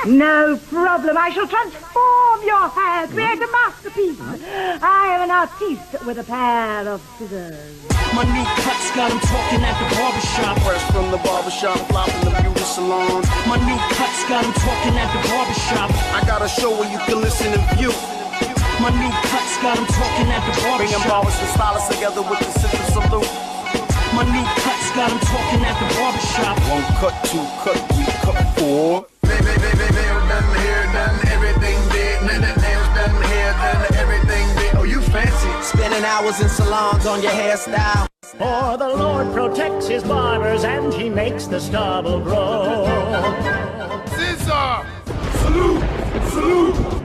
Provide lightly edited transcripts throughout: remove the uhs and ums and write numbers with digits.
No problem. I shall transform your hair, create a masterpiece. I am an artiste with a pair of scissors. My new cuts got him talking at the barbershop. Fresh from the barbershop, fly from the beauty salon. My new cuts got him talking at the barbershop. I got a show where you can listen and view. My new cuts got him talking at the Bringing barbershop. barbers and stylists together with the ScissorSalute. My new cuts got him talking at the barbershop. One cut, two cut, three cut, four. Nails done, hair done, everything did. Nails done, hair done, everything did. Oh, you fancy. Spending hours in salons on your hairstyle. For the Lord protects his barbers and he makes the stubble grow. Scissor! Salute! Salute!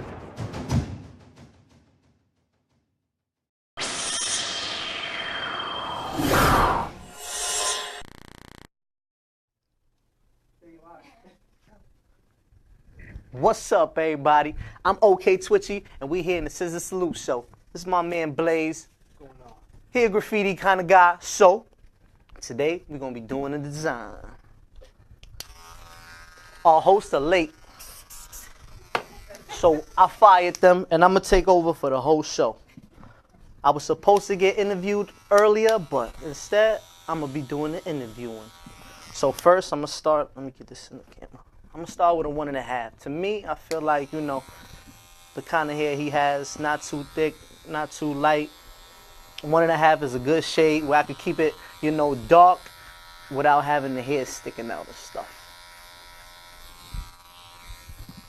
What's up, everybody? I'm OK Twitchy, and we here in the ScissorSalute Show. This is my man Blaze. What's going on? He a graffiti kind of guy. So, today we're going to be doing a design. Our hosts are late, so I fired them, and I'm going to take over for the whole show. I was supposed to get interviewed earlier, but instead, I'm going to be doing the interviewing. So first, I'm going to start. Let me get this in the camera. I'm going to start with a 1.5. To me, I feel like, you know, the kind of hair he has, not too thick, not too light. 1.5 is a good shade where I could keep it, you know, dark without having the hair sticking out and stuff.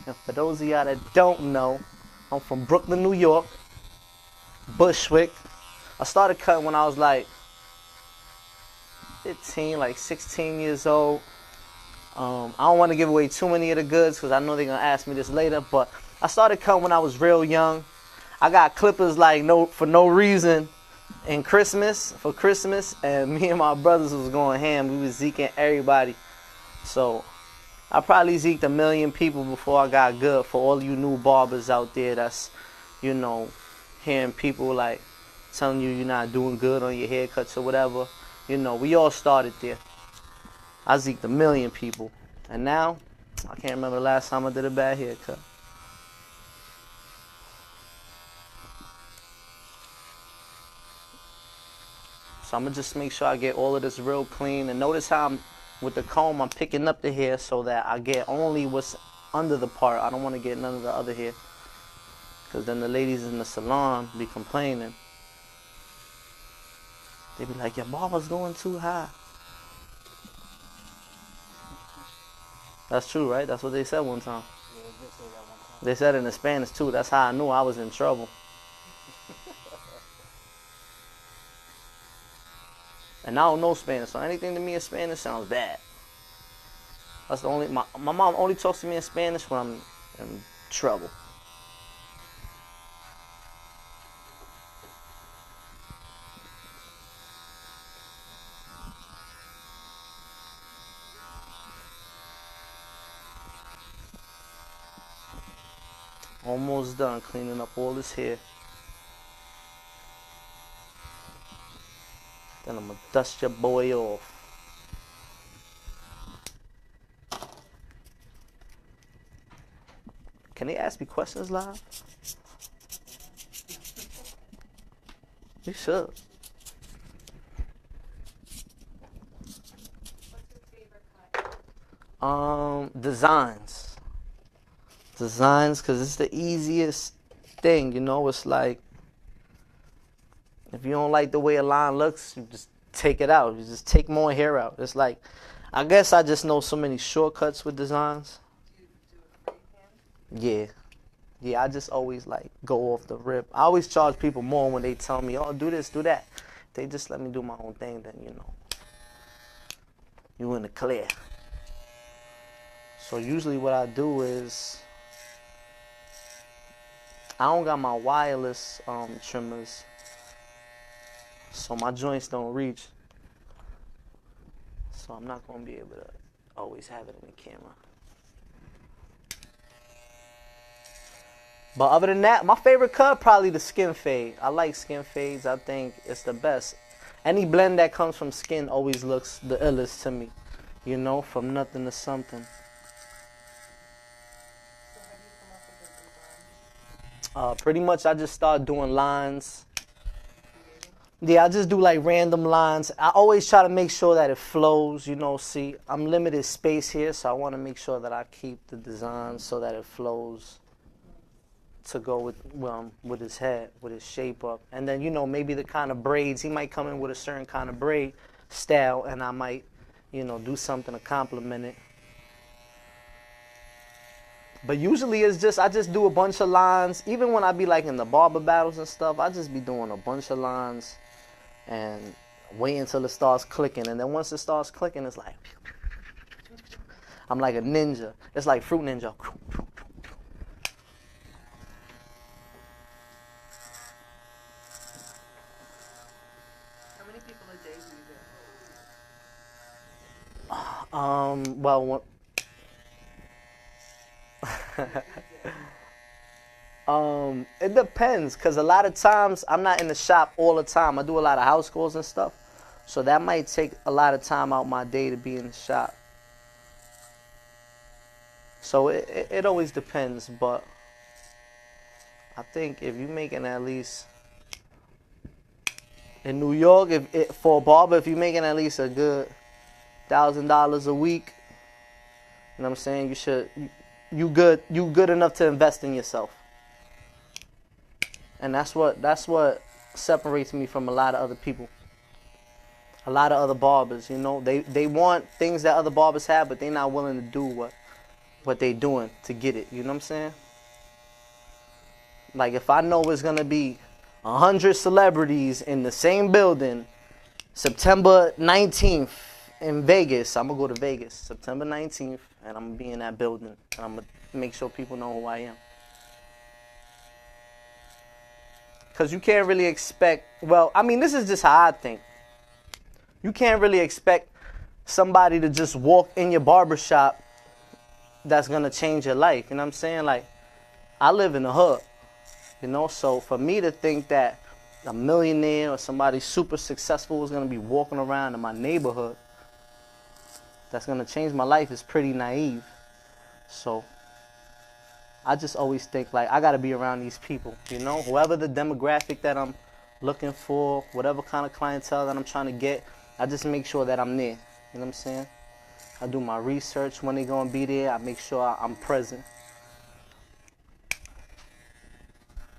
And for those of y'all that don't know, I'm from Brooklyn, New York, Bushwick. I started cutting when I was like 15, like 16 years old. I don't want to give away too many of the goods because I know they're going to ask me this later, but I started cutting when I was real young. I got clippers like for no reason for Christmas, and me and my brothers was going ham. We was zeking everybody. So I probably zeked 1 million people before I got good. For all you new barbers out there that's, you know, hearing people like telling you you're not doing good on your haircuts or whatever, you know, we all started there. I zeked 1 million people, and now I can't remember the last time I did a bad haircut. So I'm gonna just make sure I get all of this real clean, and notice how with the comb I'm picking up the hair so that I get only what's under the part. I don't want to get none of the other hair, because then the ladies in the salon be complaining. They be like, your barber's going too high. That's true, right? That's what they said one time. Yeah, they did say that one time. They said it in Spanish too. That's how I knew I was in trouble. And I don't know Spanish, so anything to me in Spanish sounds bad. That's the only. My mom only talks to me in Spanish when I'm in trouble. Almost done cleaning up all this hair. Then I'm gonna dust your boy off. Can they ask me questions live? You should. What's your favorite cut? Designs. Designs, because it's the easiest thing, you know. It's like, if you don't like the way a line looks, you just take it out. You just take more hair out. It's like, I guess I just know so many shortcuts with designs. Do you do it freehand? Yeah, I just always like go off the rip. I always charge people more when they tell me, oh, do this, do that. They just let me do my own thing, then, you know, you in the clear. So usually what I do is, I don't got my wireless trimmers, so my joints don't reach. So I'm not going to be able to always have it in the camera. But other than that, my favorite cut, probably the skin fade. I like skin fades. I think it's the best. Any blend that comes from skin always looks the illest to me. You know, from nothing to something. Pretty much I just start doing lines. Yeah, I just do like random lines. I always try to make sure that it flows, you know. See, I'm limited space here, so I want to make sure that I keep the design so that it flows to go with his head, with his shape up. And then, you know, maybe the kind of braids, he might come in with a certain kind of braid style, and I might, you know, do something to complement it. But usually it's just, I just do a bunch of lines. Even when I be like in the barber battles and stuff, I just be doing a bunch of lines and wait until it starts clicking. And then once it starts clicking, it's like, I'm like a ninja. It's like Fruit Ninja. How many people a day do you do? Well, it depends, because a lot of times I'm not in the shop all the time. I do a lot of house calls and stuff, so that might take a lot of time out my day to be in the shop. So it always depends, but I think if you're making at least in New York, for a barber, if you're making at least a good $1,000 a week, you know what I'm saying, you good enough to invest in yourself. And that's what separates me from a lot of other people. A lot of other barbers, you know, they want things that other barbers have, but they're not willing to do what they doing to get it. You know what I'm saying? Like, if I know it's gonna be 100 celebrities in the same building, September 19th in Vegas, I'm gonna go to Vegas September 19th, and I'm gonna be in that building, and I'm gonna make sure people know who I am. Because you can't really expect, well, I mean, this is just how I think. You can't really expect somebody to just walk in your barbershop that's going to change your life. You know what I'm saying? Like, I live in the hood, you know? So for me to think that a millionaire or somebody super successful is going to be walking around in my neighborhood that's going to change my life is pretty naive. So I just always think, like, I got to be around these people, you know? Whoever the demographic that I'm looking for, whatever kind of clientele that I'm trying to get, I just make sure that I'm there. You know what I'm saying? I do my research when they're going to be there. I make sure I'm present.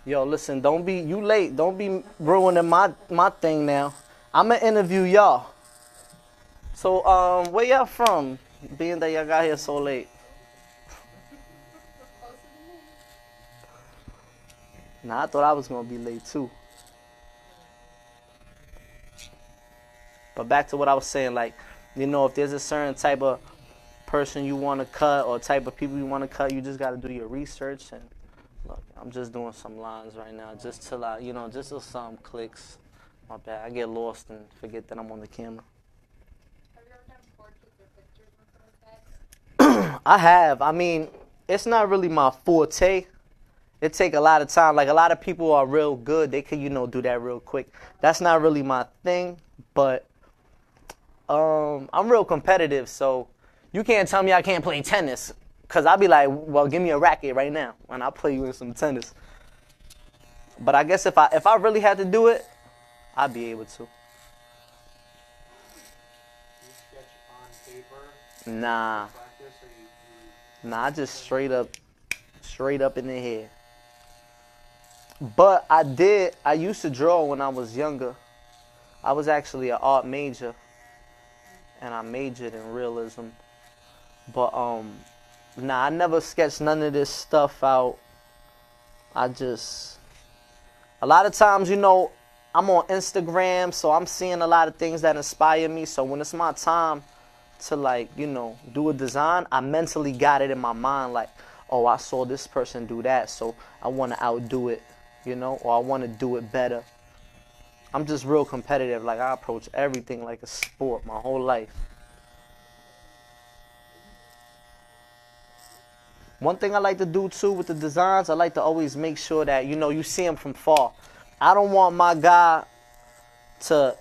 Yo, listen, don't be, you late. Don't be ruining my thing now. I'm going to interview y'all. So, where y'all from, being that y'all got here so late? Nah, I thought I was going to be late too. But back to what I was saying, like, you know, if there's a certain type of person you want to cut or type of people you want to cut, you just got to do your research. And look, I'm just doing some lines right now just till I, you know, just till something clicks. My bad. I get lost and forget that I'm on the camera. Have you ever done portraits or pictures in someone's head? I have. I mean, it's not really my forte. It take a lot of time. Like, a lot of people are real good. They can, you know, do that real quick. That's not really my thing, but I'm real competitive, so you can't tell me I can't play tennis, because I'll be like, well, give me a racket right now, and I'll play you in some tennis. But I guess if I really had to do it, I'd be able to. You sketch on paper? Nah. Practice, or you Nah, I just straight up in the head. But I used to draw when I was younger. I was actually an art major, and I majored in realism. But nah, I never sketched none of this stuff out. A lot of times, you know, I'm on Instagram, so I'm seeing a lot of things that inspire me. So when it's my time to, like, you know, do a design, I mentally got it in my mind, like, oh, I saw this person do that, so I want to outdo it, you know, or I want to do it better. I'm just real competitive. Like, I approach everything like a sport my whole life. One thing I like to do, too, with the designs, I like to always make sure that, you know, you see them from far. I don't want my guy to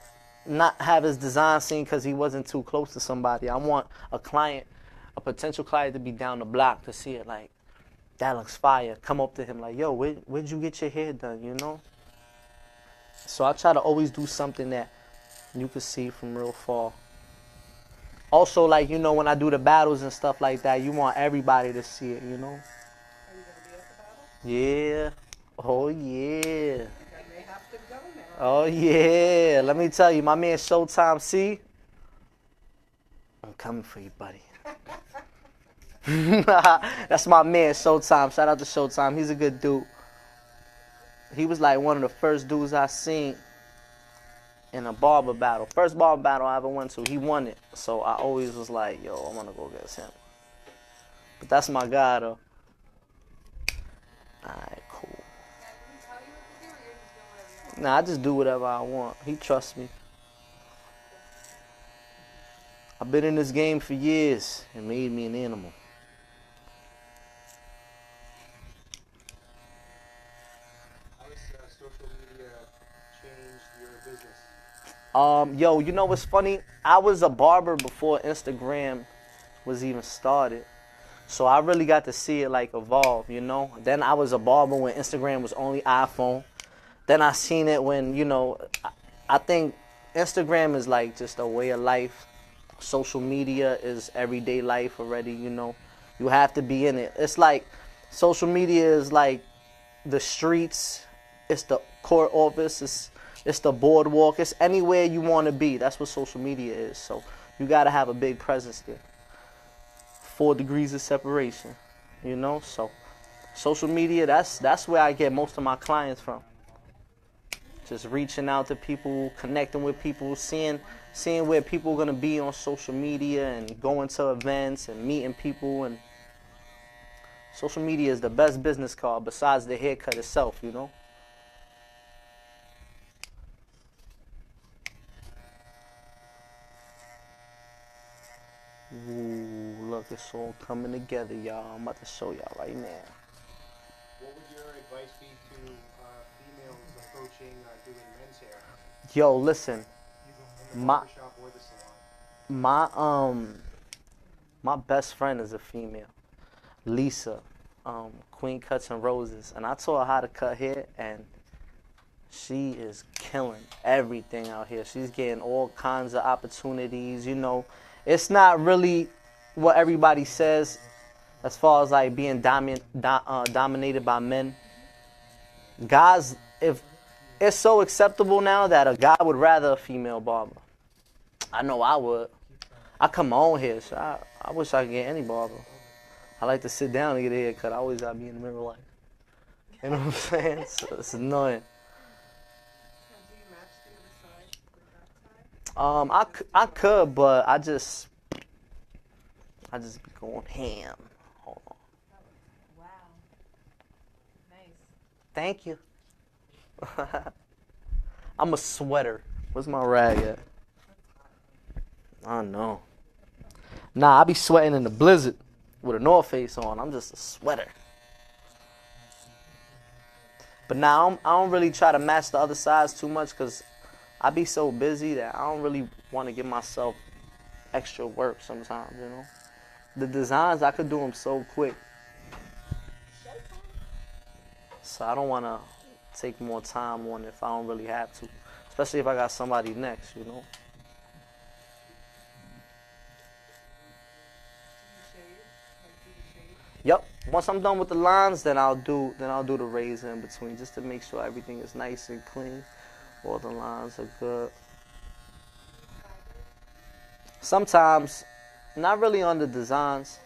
not have his design seen because he wasn't too close to somebody. I want a potential client to be down the block to see it. Like, that looks fire. Come up to him like, yo, where'd you get your hair done, you know? So I try to always do something that you can see from real far. Also, like, you know, when I do the battles and stuff like that, you want everybody to see it, you know? Are you going to be at the battle? Yeah. Oh, yeah. That may have to go now. Oh, yeah. Let me tell you, my man Showtime C, I'm coming for you, buddy. That's my man Showtime. Shout out to Showtime. He's a good dude. He was like one of the first dudes I seen in a barber battle. First barber battle I ever went to, he won it. So I always was like, yo, I want to go against him. But that's my guy, though. Alright, cool. Did he tell you what to do, or you're just doing whatever you want? Nah, I just do whatever I want. He trusts me. I've been in this game for years. It made me an animal. How has social media changed your business? Yo, you know what's funny? I was a barber before Instagram was even started. So I really got to see it like evolve, you know? Then I was a barber when Instagram was only iPhone. Then I seen it when, you know, I think Instagram is like just a way of life. Social media is everyday life already, you know? You have to be in it. It's like social media is like the streets, it's the court office, it's the boardwalk, it's anywhere you want to be. That's what social media is. So you got to have a big presence there. 4 degrees of separation, you know? So social media, that's where I get most of my clients from. Just reaching out to people, connecting with people, seeing where people are going to be on social media and going to events and meeting people. And social media is the best business card besides the haircut itself, you know? Ooh, look, it's all coming together, y'all. I'm about to show y'all right now. What would your advice be to females approaching doing men's hair Yo, listen, in the my barbershop or the salon? my best friend is a female, Lisa, Queen Cuts and Roses, and I taught her how to cut hair, and she is killing everything out here. She's getting all kinds of opportunities, you know. It's not really what everybody says as far as like being dominated by men. Guys, if it's so acceptable now that a guy would rather a female barber. I know I would. I cut my own hair, so I wish I could get any barber. I like to sit down and get a haircut. I always gotta be in the mirror like, you know what I'm saying? So it's annoying. Do you match the other side with that side? I could, but I just be going ham. Hold on. Wow. Nice. Thank you. I'm a sweater. Where's my rag at? I know. Nah, I be sweating in the blizzard with a North Face on. I'm just a sweater. But now I don't really try to match the other sides too much because I be so busy that I don't really want to give myself extra work sometimes, you know. The designs, I could do them so quick. So I don't want to take more time on it if I don't really have to. Especially if I got somebody next, you know. Yep. Once I'm done with the lines, then I'll do the razor in between just to make sure everything is nice and clean. All the lines are good. Sometimes, not really on the designs,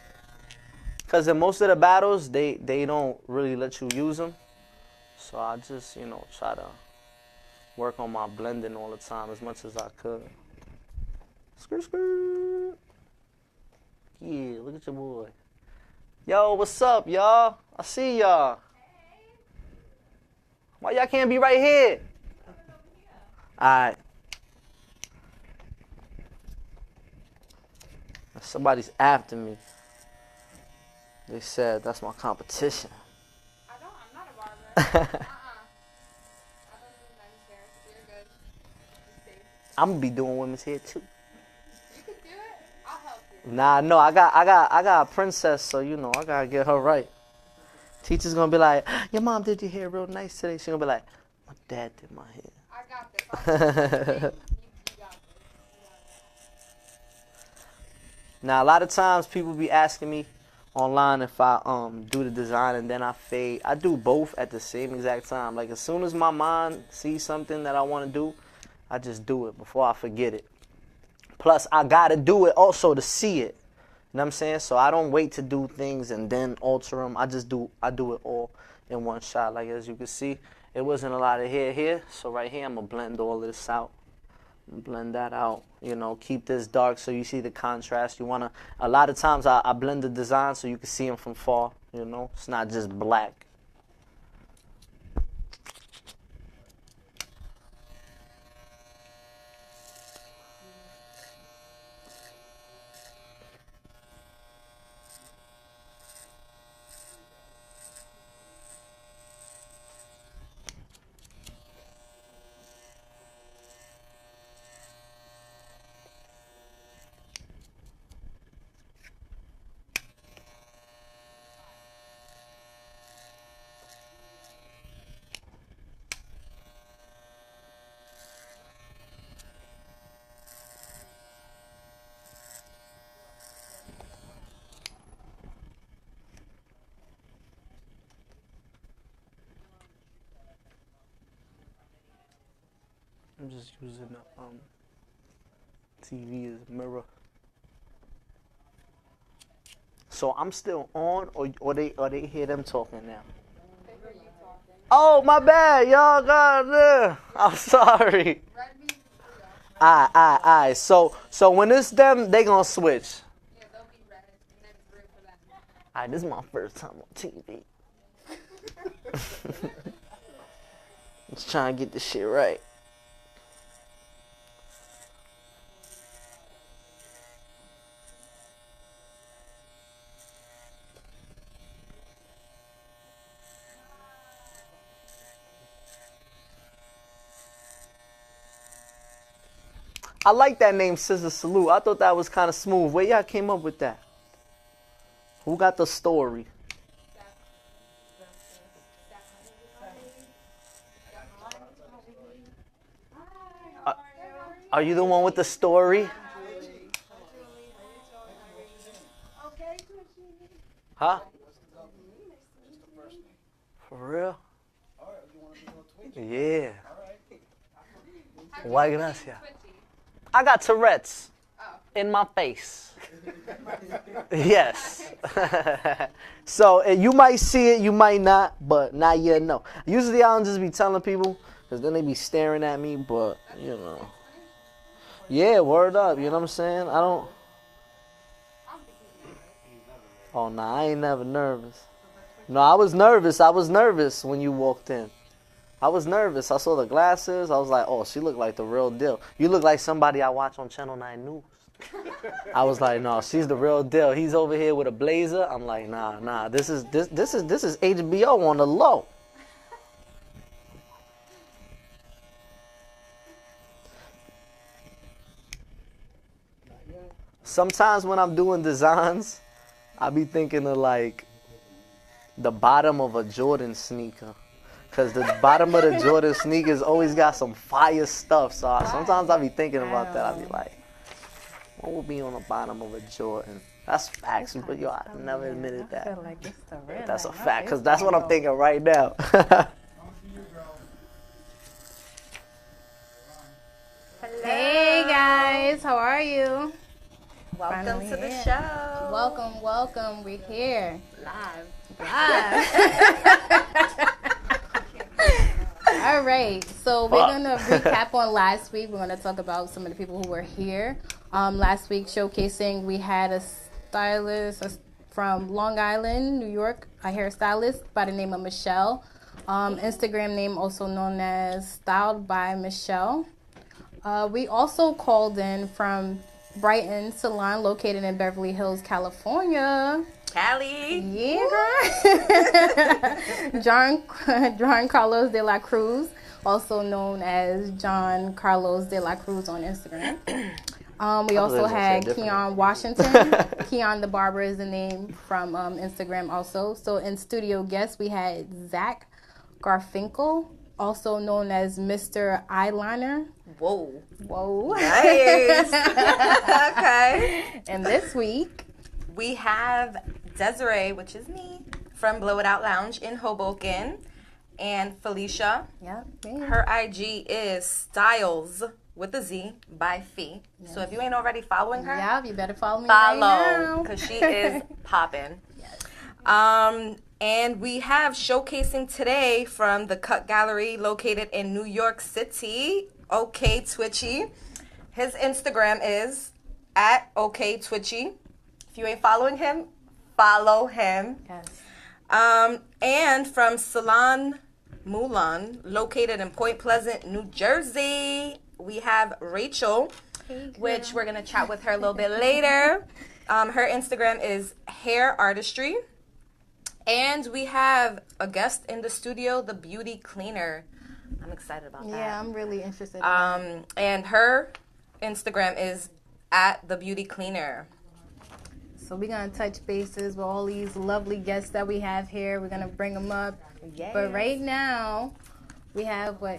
because in most of the battles they don't really let you use them. So I just, you know, try to work on my blending all the time as much as I could. Skirt, skirt. Yeah, look at your boy. Yo, what's up, y'all? I see y'all. Why y'all can't be right here? Alright. Somebody's after me. They said that's my competition. I'm not a barber. I don't do men's hair, so you're good. Just safe. I'm gonna be doing women's hair too. You can do it. I'll help you. Nah, no, I got a princess, so you know I gotta get her right. Teacher's gonna be like, your mom did your hair real nice today. She's gonna be like, my dad did my hair. I got this. You got this. Now, a lot of times people be asking me online if I do the design and then I fade. I do both at the same exact time. Like, as soon as my mind sees something that I want to do, I just do it before I forget it. Plus, I got to do it also to see it. You know what I'm saying? So I don't wait to do things and then alter them. I do it all in one shot. Like, as you can see, it wasn't a lot of hair here. So right here, I'm going to blend all of this out. Blend that out, you know, keep this dark so you see the contrast. You want to, a lot of times I blend the design so you can see them from far, you know. It's not just black. I'm just using the TV as a mirror. So I'm still on, or they hear them talking now? Oh, my bad, y'all. God, I'm sorry. Alright. So when it's them, they gonna switch. Yeah, they'll be red, and then it's red for them. Alright, this is my first time on TV. Just trying to get this shit right. I like that name, ScissorSalute. I thought that was kind of smooth. Where y'all came up with that? Who got the story? Are you the one with the story? Huh? For real? Yeah. Why gracias? I got Tourette's in my face. Yes. So you might see it, you might not, but not yet, no. Usually I don't just be telling people, because then they be staring at me, but, you know. Yeah, word up, you know what I'm saying? I don't. Oh, nah, I ain't never nervous. No, I was nervous when you walked in. I was nervous. I saw the glasses. I was like, oh, she looked like the real deal. You look like somebody I watch on Channel 9 News. I was like, no, she's the real deal. He's over here with a blazer. I'm like, nah. This is HBO on the low. Sometimes when I'm doing designs, I be thinking of like the bottom of a Jordan sneaker. Because the bottom of the Jordan sneakers always got some fire stuff. So sometimes I be thinking about that. I be like, what would be on the bottom of a Jordan? That's facts, but yo, I never admitted that. I feel like it's the real. That's a fact, because that's what I'm thinking right now. Hey guys, how are you? Welcome to the show. Welcome. We're here. Live. All right, so we're going to recap on last week. We're going to talk about some of the people who were here. Last week showcasing, we had a stylist from Long Island, New York, a hairstylist by the name of Michelle. Instagram name also known as Styled by Michelle. We also called in from Brighton Salon, located in Beverly Hills, California. Cali. Yeah. John Carlos de la Cruz, also known as John Carlos de la Cruz on Instagram. We also gonna say had different. Keon Washington. Keon the Barber is the name from Instagram also. So in studio guests, we had Zach Garfinkel, also known as Mr. Eyeliner. Whoa. Whoa. Nice. Okay. And this week, we have Desiree, which is me, from Blow It Out Lounge in Hoboken, and Felicia. yep, Her IG is Styles with a Z by Fee. So if you ain't already following her, yeah, you better follow me right follow, now. because she is popping. And we have showcasing today from the Cut Gallery located in New York City, OK Twitchy. His Instagram is at OK Twitchy. If you ain't following him, follow him. Yes. And from Salon, Mulan, located in Point Pleasant, New Jersey, we have Rachael, which we're going to chat with her a little bit later. Her Instagram is Hair Artistry. And we have a guest in the studio, the Beauty Cleaner. I'm excited about that. Yeah, I'm really interested in that. And her Instagram is at the Beauty Cleaner. So we're going to touch bases with all these lovely guests that we have here. We're going to bring them up. Yes. But right now, we have what?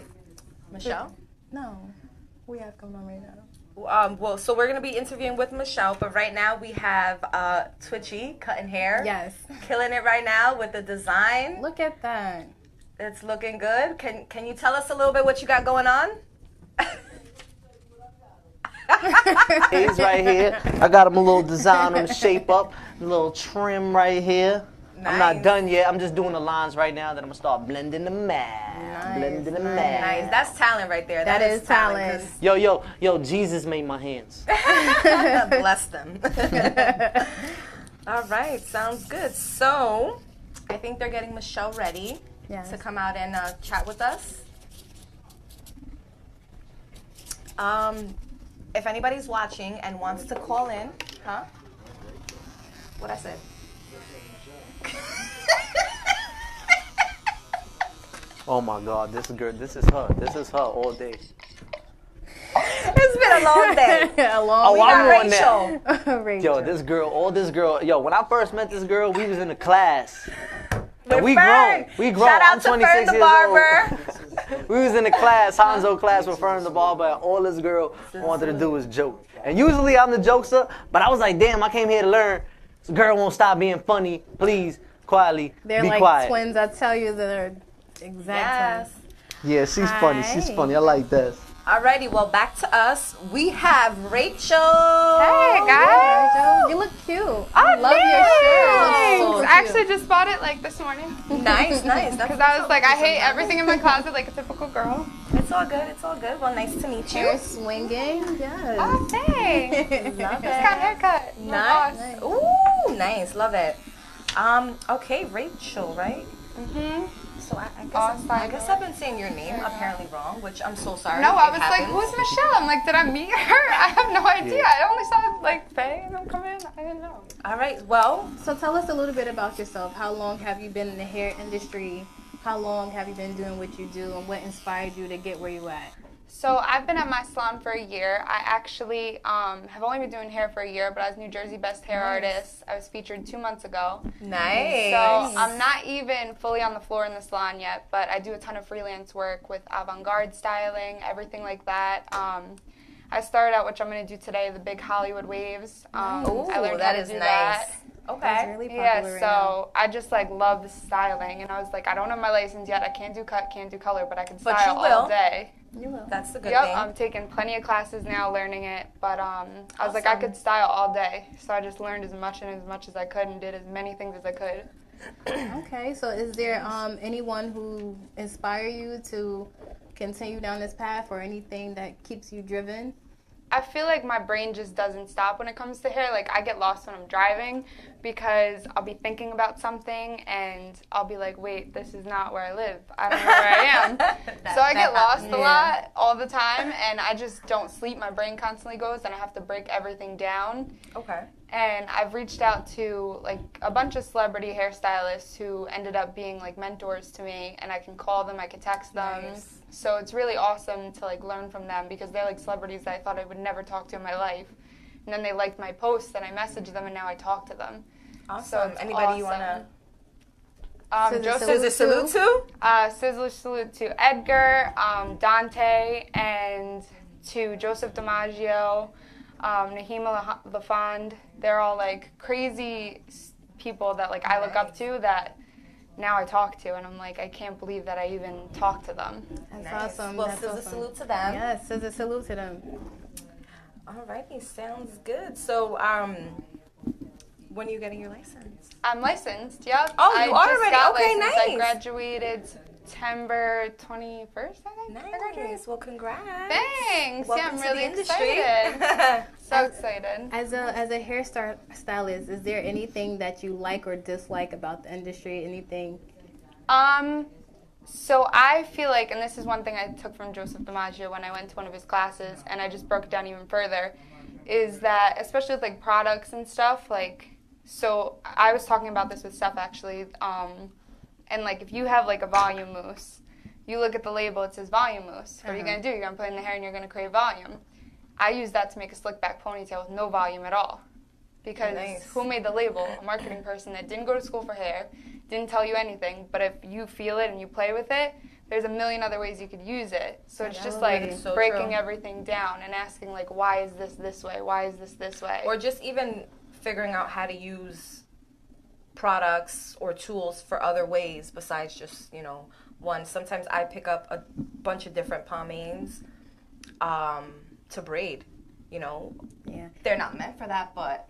Michelle? No. We have coming on right now. Well, so we're going to be interviewing with Michelle, but right now we have Twitchy cutting hair. Yes. Killing it right now with the design. Look at that. It's looking good. Can you tell us a little bit what you got going on? He's right here. I got him a little design on the shape up, a little trim right here. I'm not Nice. done yet. I'm just doing the lines right now. Then I'm gonna start blending the math. Nice, Blending the nice. math. Nice. That's talent right there. That is talent. 'cause Yo, Jesus made my hands. bless them. All right. Sounds good. So I think they're getting Michelle ready Yes. to come out and chat with us. If anybody's watching and wants to call in, huh? What I said? Oh my God, this is her all day. It's been a long day. A long We I'm got on that. Rachel. Rachel. Yo, this girl. Yo, when I first met this girl, we was in the class. And With we Fern. grown. Shout out I'm to 26 Fern the years Barber. old. We was in the class, Hanzo class with Fern the Barber, and all this girl wanted to do was joke. And usually I'm the jokester, but I was like, damn, I came here to learn. This girl won't stop being funny. Please, quietly, They're be like quiet. twins. I tell you, they're exact Yes. twins. Yeah, she's funny. She's Hi. funny. I like this. Alrighty, well, back to us. We have Rachel. Hey, guys. Rachel, you look cute. Oh, I love your shirt. It looks thanks. so I actually just bought it like this morning. Nice. Because I was like, I hate everything in my closet like a typical girl. It's all good. It's all good. Well, nice to meet you. Hair swinging. Yes. Oh, thanks. Love Just got a haircut. Nice. Nice. Ooh, nice. Love it. Okay, Rachel, right? Mm-hmm. So I Awesome. guess I've been saying your name apparently wrong, which I'm so sorry. No, I It was like, happens. who's Michelle? I'm like, did I meet her? I have no idea. I only saw like Faye and them come in. I didn't know. All right. Well, So tell us a little bit about yourself. How long have you been in the hair industry? How long have you been doing what you do, and what inspired you to get where you at? So I've been at my salon for a year. I actually have only been doing hair for a year, but I was New Jersey Best Hair Artist. I was featured 2 months ago. nice. So I'm not even fully on the floor in the salon yet, but I do a ton of freelance work with avant-garde styling, everything like that. I started out, which I'm going to do today, the big Hollywood waves. Ooh, I learned that how to is do nice. that. It's Okay. really popular Yeah, right so now. I just like love the styling, and I was like, I don't have my license yet. I can't do cut, can't do color, but I can But style you will. all day. You will. That's the good Yep, thing. I'm taking plenty of classes now, learning it. But I was like, I could style all day, so I just learned as much as I could, and did as many things as I could. Okay, so is there anyone who inspire you to continue down this path, or anything that keeps you driven? I feel like my brain just doesn't stop when it comes to hair. Like, I get lost when I'm driving because I'll be thinking about something and I'll be like, wait, this is not where I live. I don't know where I am. So I get lost a lot all the time, and I just don't sleep. My brain constantly goes, and I have to break everything down. Okay. And I've reached out to like a bunch of celebrity hairstylists who ended up being like mentors to me, and I can call them, I can text them. Nice. So it's really awesome to like learn from them because they're like celebrities that I thought I would never talk to in my life. And then they liked my posts and I messaged them and now I talk to them. Awesome. So it's Anybody awesome. you want to... Joseph Salute to? ScissorSalute to Edgar, Dante, and to Joseph DiMaggio, Nahima LaFond. They're all like crazy people that like I look up to that now I talk to, and I'm like, I can't believe that I even talked to them. That's awesome. Well, That's scissor awesome. salute to them. Yes, scissor salute to them. Alrighty, sounds good. So, when are you getting your license? I'm licensed, yep. Oh, you are just already? got Okay, licensed. nice. I graduated September 21st, I think. I graduated. Nice. Well, congrats. Thanks. Welcome yeah, to I'm the really industry. excited. So excited. As a hairstylist, is there anything that you like or dislike about the industry? Anything? So I feel like, and this is one thing I took from Joseph DiMaggio when I went to one of his classes, and I just broke it down even further, is that especially with like products and stuff, like, so I was talking about this with Steph actually, and like if you have like a volume mousse, you look at the label, it says volume mousse. What are you going to do? You're going to put it in the hair and you're going to create volume. I use that to make a slick back ponytail with no volume at all. Because who made the label? A marketing person that didn't go to school for hair, didn't tell you anything, but if you feel it and you play with it, there's a million other ways you could use it. So it's just like breaking everything down and asking like, why is this way? Why is this way? Or just even figuring out how to use products or tools for other ways besides just, you know, one. Sometimes I pick up a bunch of different pomades to braid, you know. Yeah. They're not meant for that, but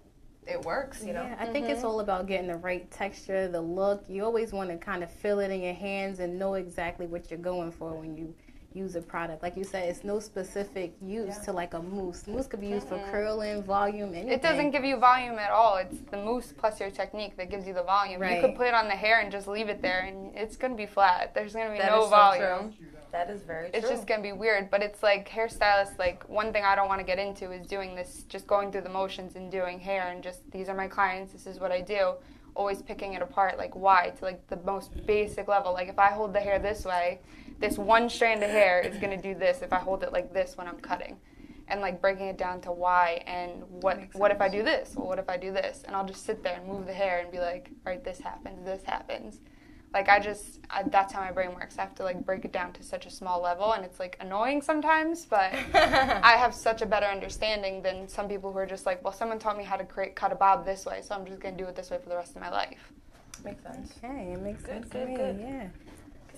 it works, you know. Yeah, I think it's all about getting the right texture, the look. You always want to kind of feel it in your hands and know exactly what you're going for when you use a product. Like you said, it's no specific use to like a mousse. Mousse could be used for curling, volume, anything. It doesn't give you volume at all. It's the mousse plus your technique that gives you the volume. Right. You could put it on the hair and just leave it there, and it's going to be flat. There's going to be That no is so volume. true. That is very true. It's just going to be weird, but it's like hairstylists, like one thing I don't want to get into is doing this, just going through the motions and doing hair and just, these are my clients, this is what I do, always picking it apart, like why, to like the most basic level. Like if I hold the hair this way, this one strand of hair is going to do this if I hold it like this when I'm cutting. And like breaking it down to why and what if I do this? Well, what if I do this? And I'll just sit there and move the hair and be like, all right, this happens. Like that's how my brain works. I have to like break it down to such a small level, and it's like annoying sometimes, but I have such a better understanding than some people who are just like, well, someone taught me how to cut a bob this way, so I'm just going to do it this way for the rest of my life. Makes sense. Okay, it makes sense to Good, me. good. Yeah.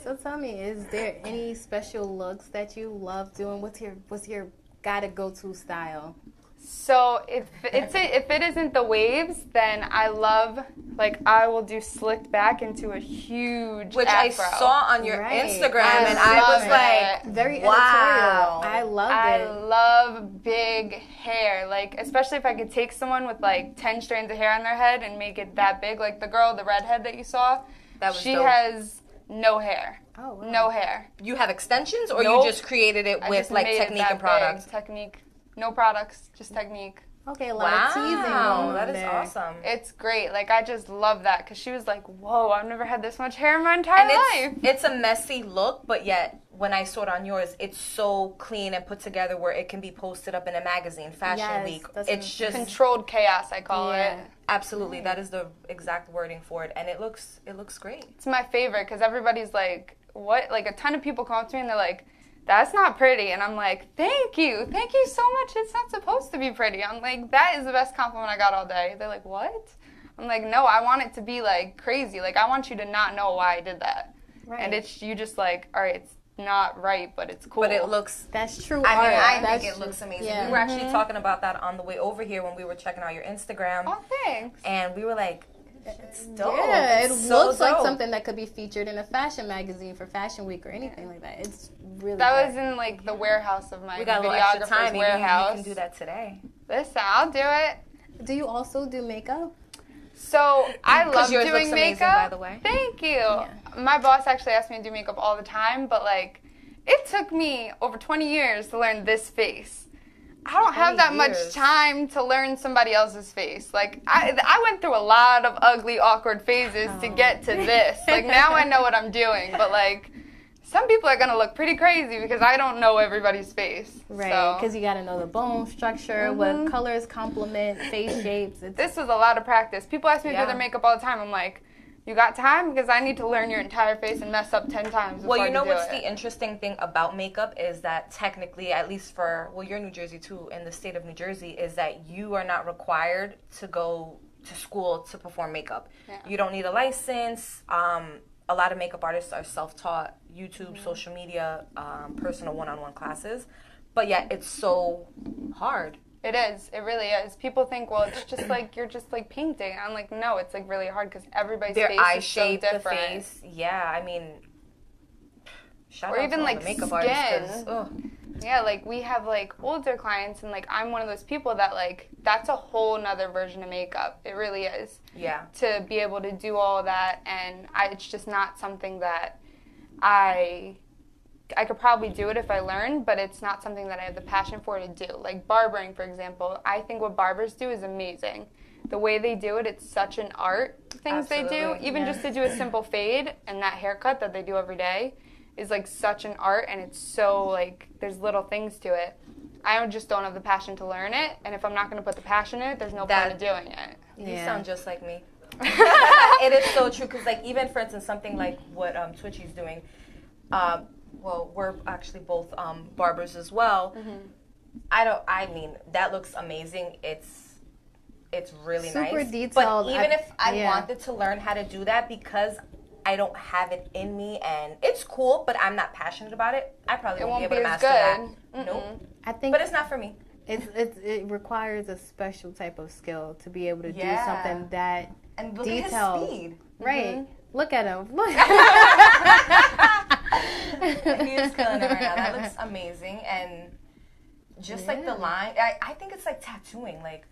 So tell me, is there any special looks that you love doing? What's your gotta go to style? So if it isn't the waves, then I love, like, I will do slicked back into a huge Which afro. I saw on your Right. Instagram, I and I was love like, it. Very wow. editorial. I love I it. love big hair, like, especially if I could take someone with like 10 strands of hair on their head and make it that big, like the girl, the redhead that you saw. That was she dope. has no hair. Oh, wow. No hair. You have extensions, or Nope. you just created it I with just like made it technique that and products? big. Technique. No products, just technique. Okay, a lot of teasing going Wow, on that is there. awesome. It's great. Like, I just love that because she was like, whoa, I've never had this much hair in my entire life. It's a messy look, but yet when I saw it on yours, it's so clean and put together where it can be posted up in a magazine, Fashion Yes, Week. that's It's just Controlled chaos, I call Yeah. it. absolutely, that is the exact wording for it, and it looks great. It's my favorite because everybody's like, what? Like, a ton of people come up to me and they're like, that's not pretty. And I'm like, thank you so much. It's not supposed to be pretty. I'm like, that is the best compliment I got all day. They're like, what? I'm like, no, I want it to be like crazy. Like, I want you to not know why I did that. Right. And it's, you just like, all right, it's not right, but it's cool. But it looks. That's true I mean, art. I That's think it true. looks amazing. Yeah. We were actually talking about that on the way over here when we were checking out your Instagram, Oh, thanks. and we were like, it's dope. Yeah, It's it so looks like dope. something that could be featured in a fashion magazine for Fashion Week or anything like that. It's really That good. was in like the warehouse of my We got a little extra videographer's time. Maybe warehouse. you can do that today. Listen, I'll do it. Do you also do makeup? So I 'Cause love yours doing looks amazing, makeup. by the way. Thank you. My boss actually asked me to do makeup all the time, but like it took me over 20 years to learn this face. I don't have that much time to learn somebody else's face. Like I went through a lot of ugly, awkward phases to get to this. Like now I know what I'm doing, but like some people are going to look pretty crazy because I don't know everybody's face. Right, because you got to know the bone structure, what colors complement face shapes. This was a lot of practice. People ask me to do their makeup all the time. I'm like, you got time? Because I need to learn your entire face and mess up 10 times before Well, you know what's it. the interesting thing about makeup is that technically, at least for, well, you're in New Jersey too, in the state of New Jersey, is that you are not required to go to school to perform makeup. Yeah. You don't need a license. A lot of makeup artists are self-taught, YouTube, social media, personal one-on-one classes. But yet it's so hard. It is. It really is. People think, well, it's just like you're just like painting. I'm like, no, it's like really hard because everybody's Their face eye is shape, so different. the face. Yeah, I mean, shout or out even to all like the makeup skin. artists. Yeah, like we have like older clients, and like I'm one of those people that like that's a whole nother version of makeup. It really is. Yeah. To be able to do all that, and it's just not something that I could probably do it if I learned, but it's not something that I have the passion for to do. Like barbering, for example, I think what barbers do is amazing. The way they do it, it's such an art, things they do. Even just to do a simple fade and that haircut that they do every day is like such an art, and it's so like there's little things to it. I just don't have the passion to learn it, and if I'm not going to put the passion in it, there's no point in doing it. You sound just like me. It is so true, because like even for instance something like what Twitchy's doing, well, we're actually both barbers as well. I mean that looks amazing. It's really nice. Super detailed. But even if I wanted to learn how to do that, because I don't have it in me and it's cool, but I'm not passionate about it, I probably won't be able to master that. Nope. I think, but it's not for me. It requires a special type of skill to be able to do something that and look detailed. At his speed. Right. Look at him. Look. He is killing it right now. That looks amazing, and just like the line, I think it's like tattooing, like.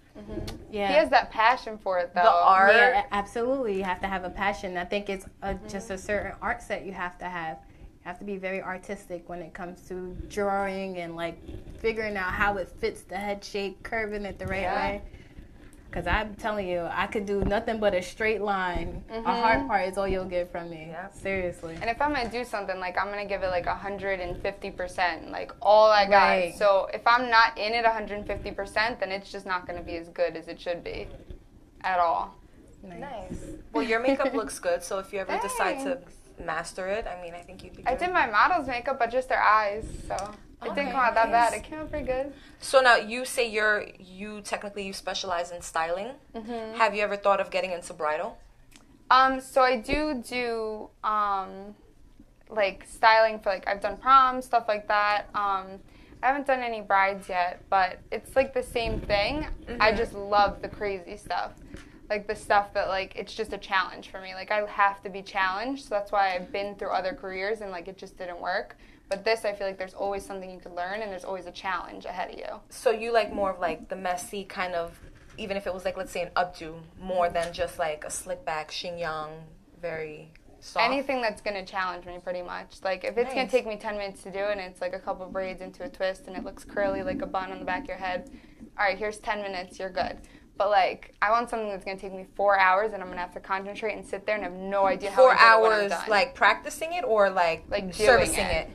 Yeah. He has that passion for it, though. The art. Yeah, absolutely. You have to have a passion. I think it's just a certain art set you have to have. You have to be very artistic when it comes to drawing and like figuring out how it fits the head shape, curving it the right way. Because I'm telling you, I could do nothing but a straight line. A hard part is all you'll get from me. Yeah. Seriously. And if I'm going to do something, like, I'm going to give it, like, 150%, like, all I got. Right. So if I'm not in it 150%, then it's just not going to be as good as it should be at all. Nice. Well, your makeup looks good, so if you ever decide to master it, I mean, I think you'd be good. I did my model's makeup, but just their eyes, so it didn't come out that bad. It came out pretty good. So now, you say you technically specialize in styling. Have you ever thought of getting into bridal? So I do like styling for, like, I've done prom, stuff like that. I haven't done any brides yet, but it's like the same thing. I just love the crazy stuff. Like the stuff that, like, it's just a challenge for me. Like, I have to be challenged, so that's why I've been through other careers and, like, it just didn't work. But this, I feel like there's always something you can learn, and there's always a challenge ahead of you. So you like more of, like, the messy kind of, even if it was, like, let's say an updo, more than just, like, a slick back, chignon, very soft? Anything that's going to challenge me, pretty much. Like, if it's going to take me 10 minutes to do it, and it's, like, a couple braids into a twist, and it looks curly like a bun on the back of your head, all right, here's 10 minutes, you're good. But, like, I want something that's going to take me 4 hours, and I'm going to have to concentrate and sit there and have no idea how 4 I did it when I'm hours, done. like, practicing it or, like servicing it?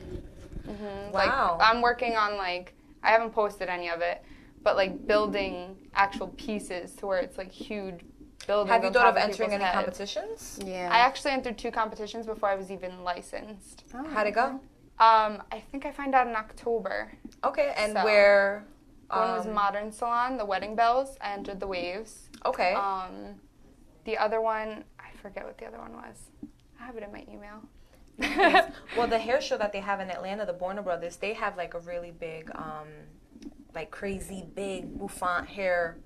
Wow. Like, I'm working on, like, I haven't posted any of it, but, like, building actual pieces to where it's, like, huge buildings. Have you on thought top of entering any people's heads. competitions? Yeah. I actually entered 2 competitions before I was even licensed. Oh, how'd it go? I think I found out in October. Okay, and So, where? One was Modern Salon, the Wedding Bells. I entered the Waves. Okay. The other one, I forget what the other one was. I have it in my email. Well, the hair show that they have in Atlanta, the Borner Brothers, they have like a really big, like crazy big bouffant hair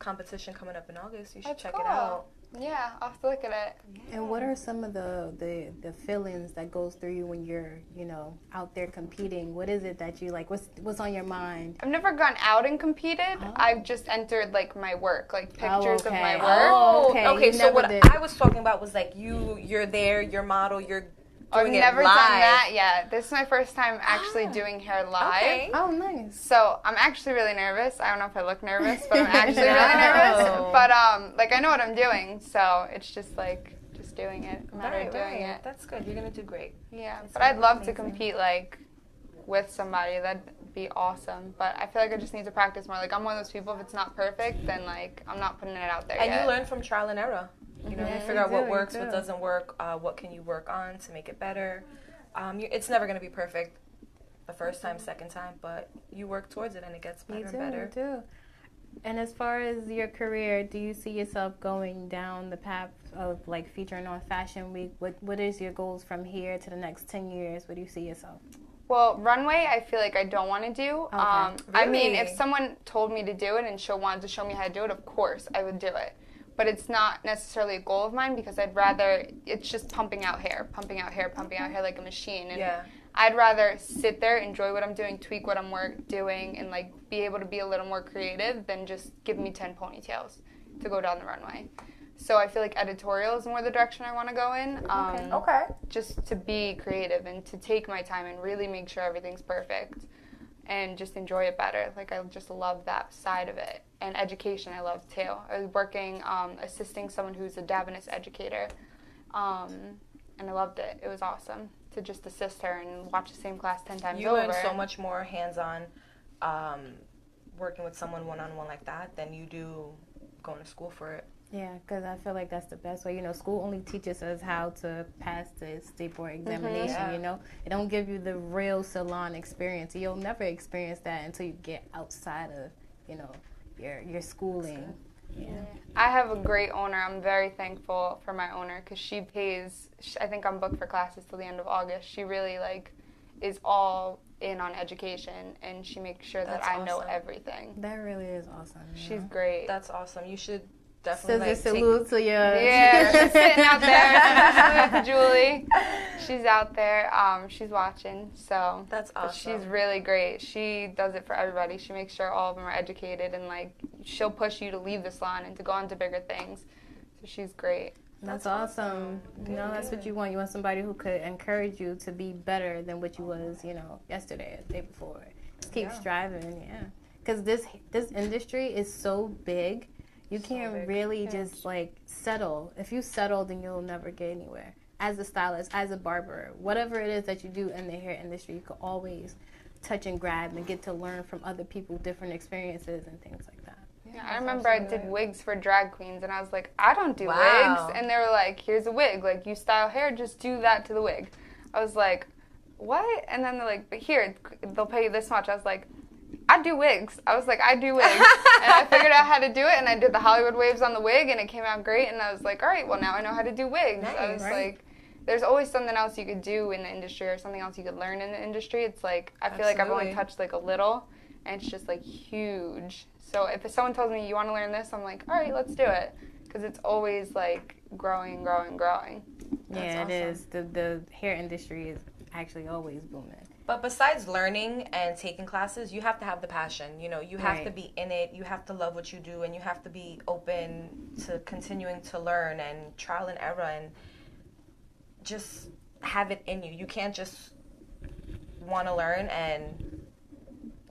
competition coming up in August. You should check it out. Yeah, I'll have to look at it. And what are some of the feelings that goes through you when you're, you know, out there competing? What is it that you like? What's on your mind? I've never gone out and competed. I've just entered, like, my work, like pictures of my work. Oh, okay. Okay, So what did. I was talking about was like you're there, your model, you're I've doing it never live. done that yet. This is my first time actually doing hair live. Okay. Oh, nice. So I'm actually really nervous. I don't know if I look nervous, but I'm actually really nervous. But like, I know what I'm doing, so it's just like just just doing it. A matter of doing it. That's good. You're gonna do great. Yeah, That's but I'd love amazing. to compete like with somebody. That'd be awesome. But I feel like I just need to practice more. Like I'm one of those people. If it's not perfect, then like I'm not putting it out there And yet. you learn from trial and error. You know, you figure out you what do, works, you what do. doesn't work, what can you work on to make it better. It's never gonna be perfect the first time, second time, but you work towards it and it gets better and better. You do. And as far as your career, do you see yourself going down the path of like featuring on Fashion Week? What is your goals from here to the next 10 years? Where do you see yourself? Well, runway, I feel like I don't want to do. Okay. I mean, Really? if someone told me to do it and wanted to show me how to do it, of course, I would do it. But it's not necessarily a goal of mine because I'd rather, it's just pumping out hair like a machine. And Yeah. I'd rather sit there, enjoy what I'm doing, tweak what I'm doing, and like be able to be a little more creative than just give me 10 ponytails to go down the runway. So I feel like editorial is more the direction I want to go in. Okay. Just to be creative and to take my time and really make sure everything's perfect and just enjoy it better. Like I just love that side of it. And education I love too. I was working, assisting someone who's a Davenist educator, and I loved it. It was awesome to just assist her and watch the same class 10 times You over. learn so much more hands-on working with someone one-on-one like that than you do going to school for it. Yeah, because I feel like that's the best way. You know, school only teaches us how to pass the state board examination, Yeah. you know. It don't give you the real salon experience. You'll never experience that until you get outside of, you know, your schooling. Yeah. I have a great owner. I'm very thankful for my owner because she pays, I think I'm booked for classes till the end of August. She really like is all in on education and she makes sure that That's I know awesome. everything. That really is awesome. You She's know? great. That's awesome. You should definitely Scissor salute to your... Yeah, she's sitting out there. Salute to Julie. She's out there. She's watching. So That's but awesome. she's really great. She does it for everybody. She makes sure all of them are educated and like she'll push you to leave the salon and to go on to bigger things. So she's great. That's awesome. You know, that's what you want. You want somebody who could encourage you to be better than what you was, you know, yesterday or the day before. Just keep striving, yeah. Because this industry is so big, you can't really just, like, settle. If you settle, then you'll never get anywhere. As a stylist, as a barber, whatever it is that you do in the hair industry, you can always touch and grab and get to learn from other people, different experiences and things like that. Yeah, I remember I did wigs for drag queens, and I was like, I don't do Wow. wigs. And they were like, here's a wig. Like, you style hair, just do that to the wig. I was like, what? And then they're like, but here, they'll pay you this much. I was like, I do wigs. I was like, I do wigs. And I figured out how to do it, and I did the Hollywood waves on the wig, and it came out great. And I was like, all right, well, now I know how to do wigs. I was like, there's always something else you could do in the industry or something else you could learn in the industry. It's like, I feel like I've only Absolutely. touched like a little, and it's just like huge. So if someone tells me you want to learn this, I'm like, all right, let's do it. Because it's always like growing. Yeah, it is. The hair industry is actually always booming. But besides learning and taking classes, you have to have the passion. You know, you have to be in it. You have to love what you do, and you have to be open to continuing to learn and trial and error and just have it in you. You can't just want to learn and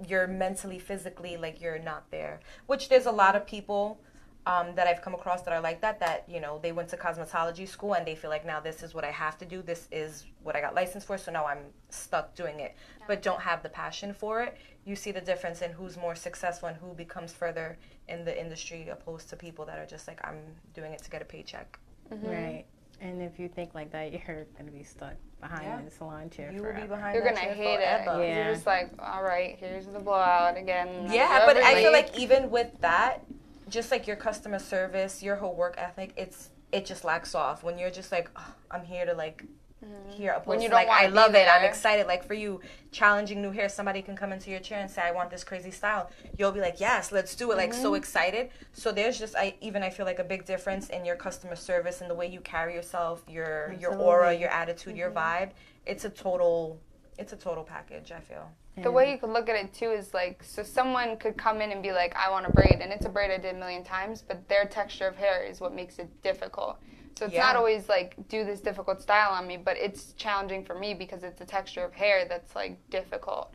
you're mentally, physically, like you're not there. Which there's a lot of people that I've come across that are like that, you know, they went to cosmetology school and they feel like now this is what I have to do. This is what I got licensed for, so now I'm stuck doing it. But don't have the passion for it. You see the difference in who's more successful and who becomes further in the industry opposed to people that are just like, I'm doing it to get a paycheck. Right. And if you think like that, you're going to be stuck behind the salon chair You forever. will be behind You're that going to chair hate it. forever. Yeah. You're just like, all right, here's the blowout again. Yeah, but I feel like even with that, just like your customer service, your whole work ethic, it just lacks off when you're just like, oh, I'm here to like here opposed When you to don't like wanna I be love it, I'm there. excited. Like for you, challenging new hair, somebody can come into your chair and say, I want this crazy style. You'll be like, yes, let's do it. Like so excited. So there's just I feel like a big difference in your customer service and the way you carry yourself, your aura, your attitude, your vibe. It's a total package, I feel. The way you could look at it too is like, so someone could come in and be like, I want a braid, and it's a braid I did a million times, but their texture of hair is what makes it difficult. So it's not always like, do this difficult style on me, but it's challenging for me because it's a texture of hair that's like difficult.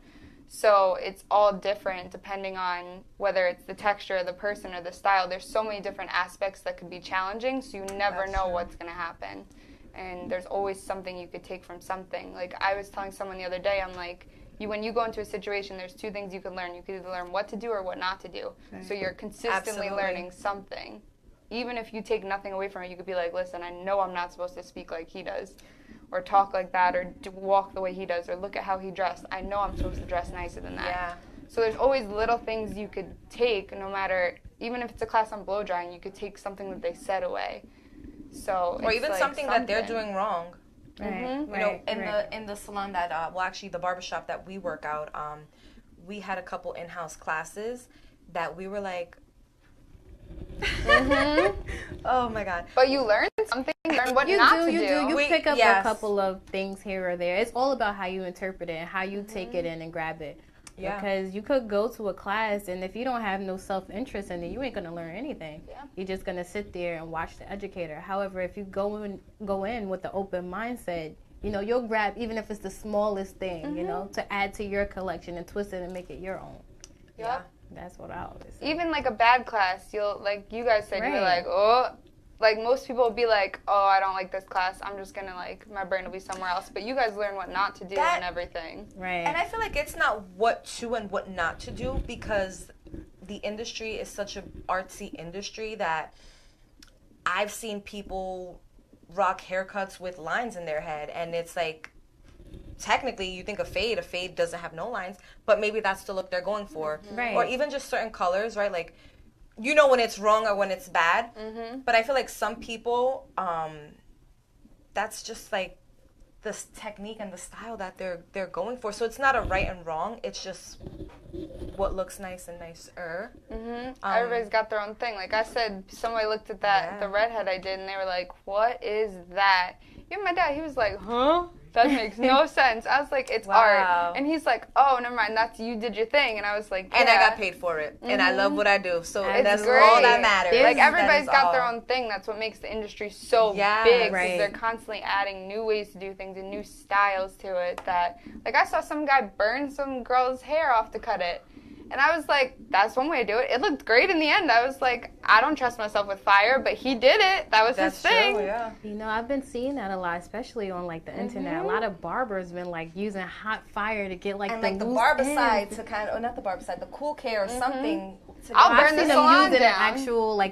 So it's all different depending on whether it's the texture of the person or the style. There's so many different aspects that could be challenging, so you never know what's going to happen. And there's always something you could take from something. Like I was telling someone the other day, I'm like, when you go into a situation, there's two things you can learn. You can either learn what to do or what not to do. Right. So you're consistently learning something. Even if you take nothing away from it, you could be like, listen, I know I'm not supposed to speak like he does, or talk like that, or walk the way he does, or look at how he dressed. I know I'm supposed to dress nicer than that. Yeah. So there's always little things you could take, no matter, even if it's a class on blow drying, you could take something that they said away. So or even like something that they're doing wrong. Right. You know, in the salon that, well, actually the barbershop that we work out, we had a couple in-house classes that we were like, oh my God. But you learn something, you learn what not to do. You pick up a couple of things here or there. It's all about how you interpret it and how you take it in and grab it. Yeah. Because you could go to a class, and if you don't have no self-interest in it, you ain't going to learn anything. Yeah. You're just going to sit there and watch the educator. However, if you go in with the open mindset, you know, you'll grab, even if it's the smallest thing, you know, to add to your collection and twist it and make it your own. Yeah. That's what I always say. Even like a bad class, you'll, like you guys said, you're like, oh, like most people will be like, oh, I don't like this class. I'm just going to like, my brain will be somewhere else. But you guys learn what not to do and everything. Right. And I feel like it's not what to and what not to do, because the industry is such an artsy industry that I've seen people rock haircuts with lines in their head. And it's like, technically, you think a fade doesn't have no lines, but maybe that's the look they're going for. Right. Or even just certain colors, right? Like, you know when it's wrong or when it's bad. But I feel like some people, that's just like this technique and the style that they're going for. So it's not a right and wrong. It's just what looks nice and nicer. Everybody's got their own thing. Like I said, somebody looked at that, the redhead I did, and they were like, what is that? Even my dad, he was like, huh? That makes no sense. I was like, it's art. And he's like, oh, never mind, you did your thing. And I was like, yeah. And I got paid for it. And I love what I do. So that's great. all that matters. Like, everybody's got their own thing. That's what makes the industry so big. Because they're constantly adding new ways to do things and new styles to it. That, like, I saw some guy burn some girl's hair off to cut it. And I was like, that's one way to do it. It looked great in the end. I was like, I don't trust myself with fire, but he did it. That was his thing. True, yeah. You know, I've been seeing that a lot, especially on like the internet. A lot of barbers been like using hot fire to get like the barber side to kind of, or not the barber side, the cool care or something. I'll burn the salon down.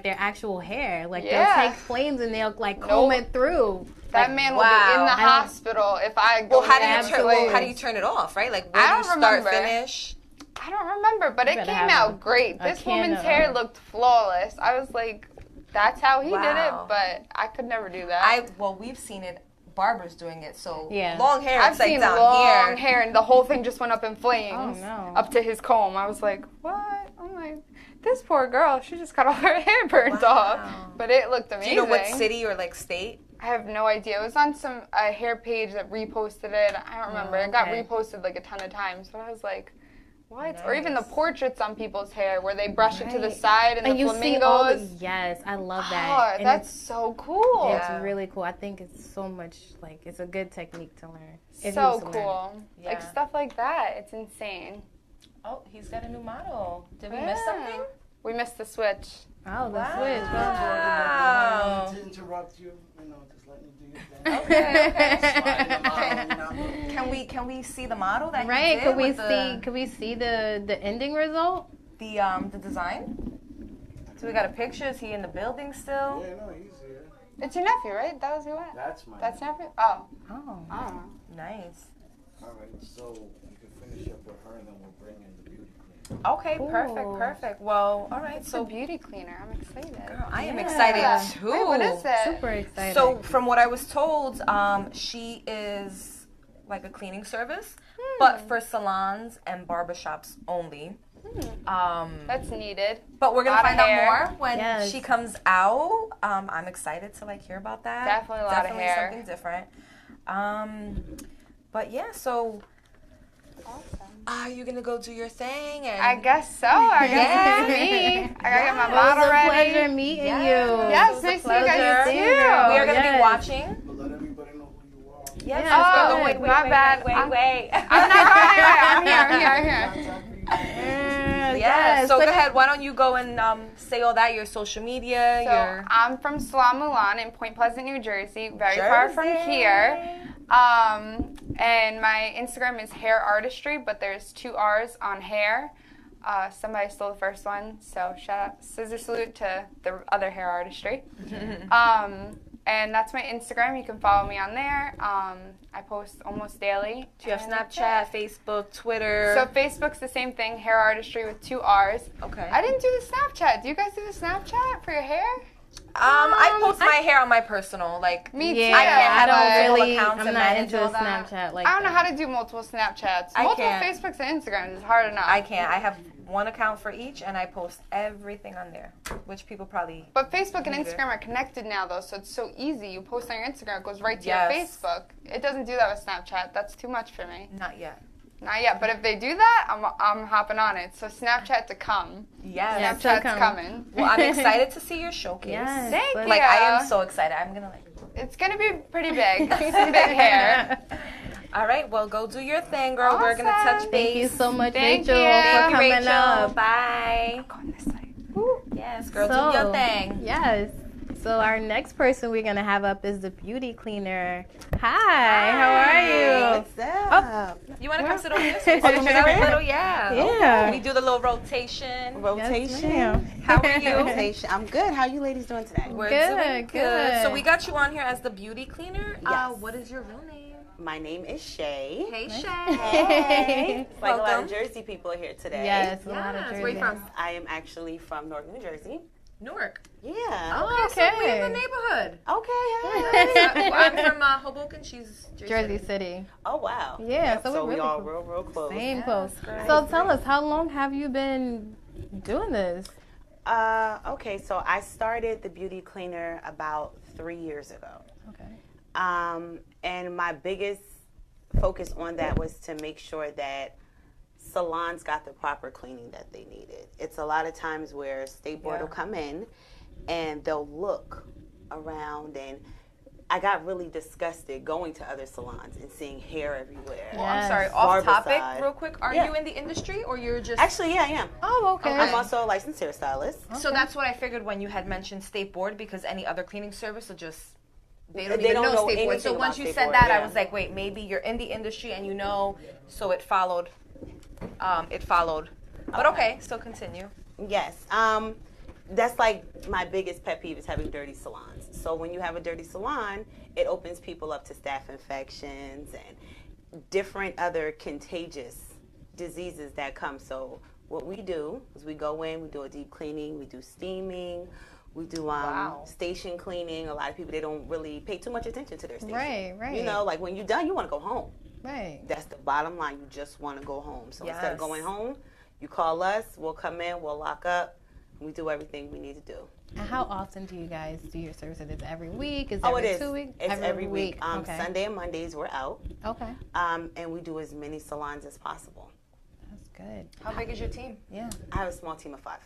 Their actual hair. Like they'll take flames and they'll like comb it through. That man will be in the hospital if I go. Well, how do you turn it off? Right? Like where do you start, finish? I don't remember, but it came out great. This woman's hair looked flawless. I was like, that's how he did it, but I could never do that. We've seen it, barbers doing it, so yeah. Long hair. I've seen down long hair, and the whole thing just went up in flames. Oh, no. Up to his comb. I was like, what? I'm like, this poor girl, she just got all her hair burned off. But it looked amazing. Do you know what city or like state? I have no idea. It was on some hair page that reposted it. I don't remember. It got reposted like a ton of times, but I was like, what? Nice. Or even the portraits on people's hair where they brush it to the side and the flamingos. Yes, I love that. Oh, that's so cool. It's really cool. I think it's so much, like, it's a good technique to learn. So cool. Yeah. Like, stuff like that. It's insane. Oh, he's got a new model. Did we miss something? We missed the switch. Oh, the switch. Wow. To interrupt you, just let me do your thing. Okay. Can we see the model that he did? Could we see the ending result? The design? So we got a picture. Is he in the building still? Yeah, no, he's here. It's your nephew, right? That was who? That's nephew. Oh. Nice. All right, so you can finish up with her, and then we'll bring in the beauty cleaner. Okay, perfect. Well, all right. So beauty cleaner. I'm excited. Girl, I am excited too. Wait, what is it? Super excited. So from what I was told, she is like a cleaning service, but for salons and barbershops only. That's needed. But we're gonna find out more when she comes out. I'm excited to like hear about that. Definitely a lot of hair. Something different. But yeah, so. Awesome. Are you gonna go do your thing? And I guess so. I guess it's me. I gotta get my model ready. It was a pleasure meeting you. Yes, nice to meet you guys too. We are gonna be watching. But let everybody know who you are. Yes. Yeah, Oh, wait, my bad. wait. I'm not going anywhere. I'm here. Yeah. So go ahead. Why don't you go and say all that? Your social media. So I'm from Salon, Mulan in Point Pleasant, New Jersey, very far from here. And my Instagram is hair artistry, but there's 2 R's on hair. Somebody stole the first one, so shout out, ScissorSalute to the other hair artistry. And that's my Instagram. You can follow me on there. I post almost daily. Do you have Snapchat, Facebook, Twitter? So Facebook's the same thing, hair artistry with 2 R's. Okay. I didn't do the Snapchat. Do you guys do the Snapchat for your hair? I post my hair on my personal, like, Me too. I can't have multiple really, accounts I'm and not manage into all that. Snapchat like I don't know how to do multiple Snapchats. I Multiple can't. Facebooks and Instagrams is hard enough. I can't. I have one account for each, and I post everything on there, which people probably. But Facebook and Neither. Instagram are connected now, though, so it's so easy. You post on your Instagram, it goes right to Yes. your Facebook. It doesn't do that with Snapchat. That's too much for me. Not yet. Not yet, but if they do that, I'm hopping on it. So Snapchat to come. Yes. Snapchat's coming. Well, I'm excited to see your showcase. Yes. Thank you. Like, I am so excited. I'm gonna like. It's gonna be pretty big. Some big hair. All right, well, go do your thing, girl. We're gonna touch Awesome. base. Thank you so much, Thank Rachel, you. for Thank you, coming Rachel. up. Bye. Go on this side. Yes, girl, So, do your thing. Yes. So our next person we're gonna have up is the beauty cleaner. Hi, how are you? What's up? You want to come sit over here? So we can sit over here? little, yeah. Yeah. We do the little rotation. Rotation. ma'am. How are you? Rotation. I'm good. How are you ladies doing today? We're Good, doing good. So we got you on here as the beauty cleaner. Yes. What is your real name? My name is Shay. Hey, Shay. Hey. Like a lot Welcome. of Jersey people are here today. Yes, a lot of Yes. Where you Jersey. from? I am actually from North New Jersey. Newark. Yeah. Oh, okay. So we're in the neighborhood. Okay. I'm from Hoboken. She's Jersey City. Oh, wow. Yeah, Yep, so we're we really all close. real close. Same close. great. So tell us, how long have you been doing this? Okay, so I started the beauty cleaner about 3 years ago. Okay. And my biggest focus on that was to make sure that salons got the proper cleaning that they needed. It's a lot of times where state board will come in and they'll look around, and I got really disgusted going to other salons and seeing hair everywhere. Well, I'm sorry, off topic, Barbicide. real quick. Are you in the industry or you're just. Actually, yeah, I am. Oh, okay. I'm also a licensed hairstylist. So that's what I figured when you had mentioned state board, because any other cleaning service will just. They don't They even don't know know state board. So anything once about you state said board, that, I yeah. was like, wait, maybe you're in the industry and you know, so it followed. It followed. But okay, so continue. Yes. That's like my biggest pet peeve is having dirty salons. So when you have a dirty salon, it opens people up to staph infections and different other contagious diseases that come. So what we do is we go in, we do a deep cleaning, we do steaming, we do station cleaning. A lot of people, they don't really pay too much attention to their station. Right. You know, like when you're done, you want to go home. Right. That's the bottom line. You just want to go home. So instead of Yes. going home, you call us, we'll come in, we'll lock up, and we do everything we need to do. And how often do you guys do your services? Is it every week? Is it Oh, every it is. 2 weeks? It's every week. Okay. Sunday and Mondays, we're out. Okay. And we do as many salons as possible. That's good. How big is your team? Yeah. I have a small team of 5.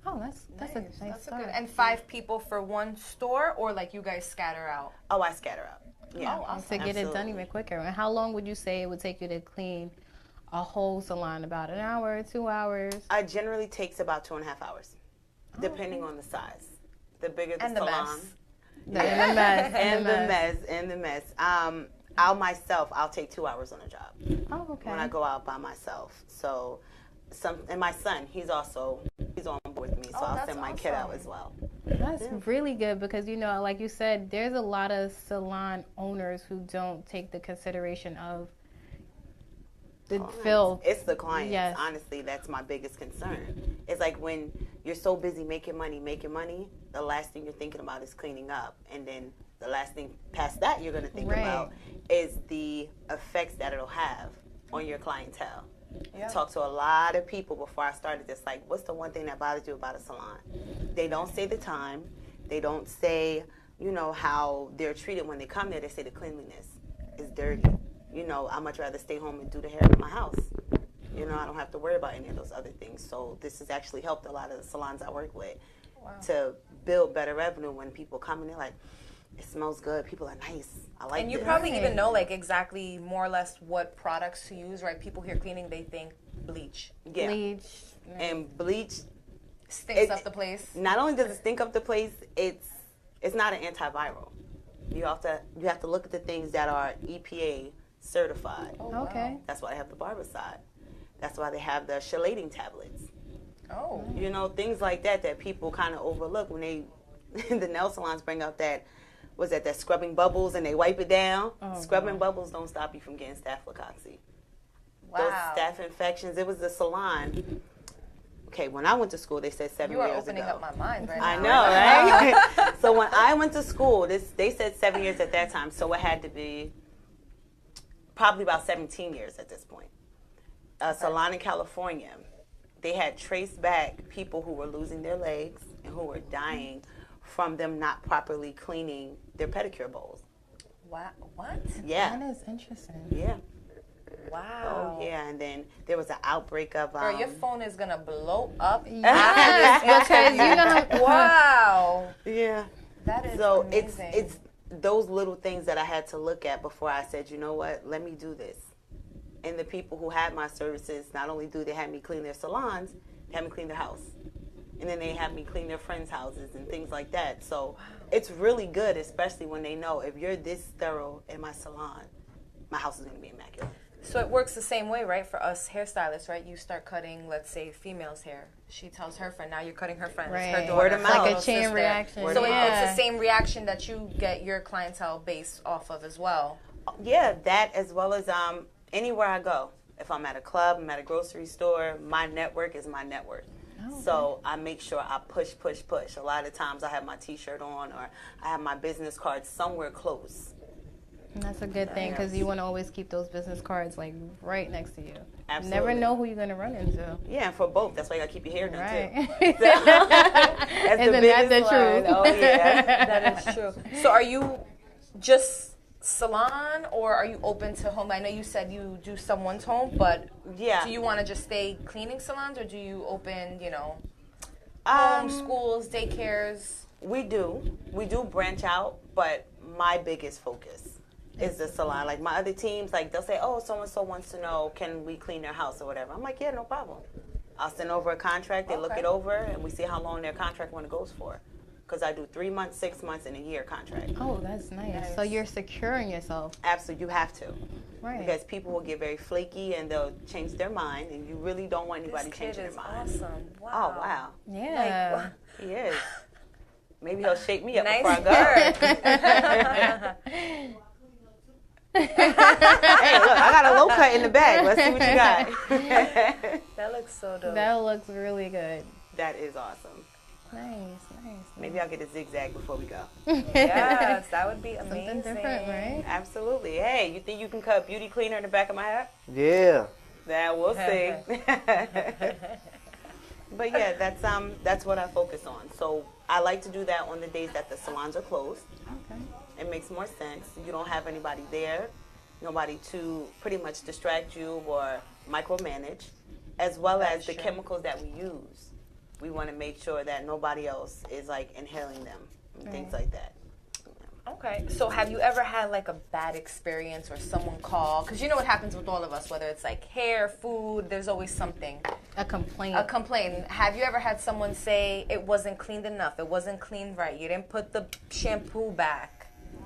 Oh, that's a nice That's start. good. And 5 people for one store, or like you guys scatter out? Oh, I scatter out. Yeah. Oh, awesome. To get it done Absolutely. even quicker. And how long would you say it would take you to clean a whole salon? About an hour, 2 hours? It generally takes about 2.5 hours, depending on the size. The bigger the And the salon. mess. And the mess. And the mess. I'll take 2 hours on a job. Oh, okay. When I go out by myself. So, and my son, he's on board with me, so I'll that's send my kid out awesome. as well. That's really good because, you know, like you said, there's a lot of salon owners who don't take the consideration of the filth. It's the clients. Yes. Honestly, that's my biggest concern. It's like when you're so busy making money, the last thing you're thinking about is cleaning up. And then the last thing past that you're going to think about is the effects that it'll have on your clientele. Yeah. Talk to a lot of people before I started this, like, what's the one thing that bothers you about a salon? They don't say the time. They don't say, you know, how they're treated when they come there. They say the cleanliness is dirty. You know, I'd much rather stay home and do the hair in my house. You know, I don't have to worry about any of those other things. So this has actually helped a lot of the salons I work with to build better revenue when people come and they're like, It smells good. People are nice. I like And you this. probably even know like exactly more or less what products to use, right? People hear cleaning, they think bleach. Yeah. Bleach. And bleach Stinks up the place. Not only does it stink up the place, it's not an antiviral. You have to look at the things that are EPA certified. Oh, Okay. wow. That's why they have the Barbicide. That's why they have the chelating tablets. Oh. You know, things like that people kind of overlook when they the nail salons bring out that scrubbing bubbles and they wipe it down. Scrubbing bubbles don't stop you from getting staphylococcus. Wow. Those staph infections. It was the salon. Okay, when I went to school, they said 7 years ago. You are opening up my mind right now. I know, right? So when I went to school, they said 7 years at that time. So it had to be probably about 17 years at this point. A salon in California, they had traced back people who were losing their legs and who were dying from them not properly cleaning their pedicure bowls. Wow. What? Yeah. That is interesting. Yeah. Wow. Oh, yeah. And then there was an outbreak of... Girl, your phone is going to blow up. Yes, because you know. Wow. Yeah. That is so amazing. it's those little things that I had to look at before I said, you know what, let me do this. And the people who had my services, not only do they have me clean their salons, they have me clean their house. And then they have me clean their friends' houses and things like that. So it's really good, especially when they know if you're this thorough in my salon, my house is going to be immaculate. So it works the same way, right? For us hairstylists, right? You start cutting, let's say, female's hair. She tells her friend, now you're cutting her friends, Right. her daughter, Word of her mouth. little Like a chain sister. reaction. So Yeah. it's the same reaction that you get your clientele based off of as well. Yeah, that as well as anywhere I go. If I'm at a club, I'm at a grocery store, my network is my network. So I make sure I push. A lot of times I have my T-shirt on or I have my business card somewhere close. And that's a good thing because you want to always keep those business cards like right next to you. Absolutely. Never know who you're going to run into. Yeah, and for both. That's why you got to keep your hair done, Right. too. That's Isn't that the one. truth? Oh, yeah. That is true. So are you just salon or are you open to home? I know you said you do someone's home, but Yeah. do you want to just stay cleaning salons or do you open, homes, schools, daycares? We do branch out, but my biggest focus is the salon. Like my other teams, like they'll say, oh, so-and-so wants to know, can we clean their house or whatever. I'm like, yeah, no problem. I'll send over a contract, they look it over, and we see how long their contract one goes for. Because I do 3 months, 6 months, and a year contract. Oh, that's nice. So you're securing yourself. Absolutely, you have to. Right. Because people will get very flaky and they'll change their mind, and you really don't want anybody This changing kid their is mind. awesome. Wow. Oh, wow. Yeah. He is. Maybe he'll shake me up Nice before I go. Hey, look, I got a low cut in the bag. Let's see what you got. That looks so dope. That looks really good. That is awesome. Nice. Maybe I'll get a zigzag before we go. Yes, that would be amazing. Something different, right? Absolutely. Hey, you think you can cut beauty cleaner in the back of my hair? Yeah. That we'll see. But yeah, that's what I focus on. So I like to do that on the days that the salons are closed. Okay. It makes more sense. You don't have anybody there, nobody to pretty much distract you or micromanage, as well as the chemicals that we use. We want to make sure that nobody else is like inhaling them and things like that. Okay, so have you ever had like a bad experience or someone call? Because you know what happens with all of us, whether it's like hair, food, there's always something. A complaint. A complaint. Have you ever had someone say it wasn't cleaned enough, it wasn't cleaned right, you didn't put the shampoo back?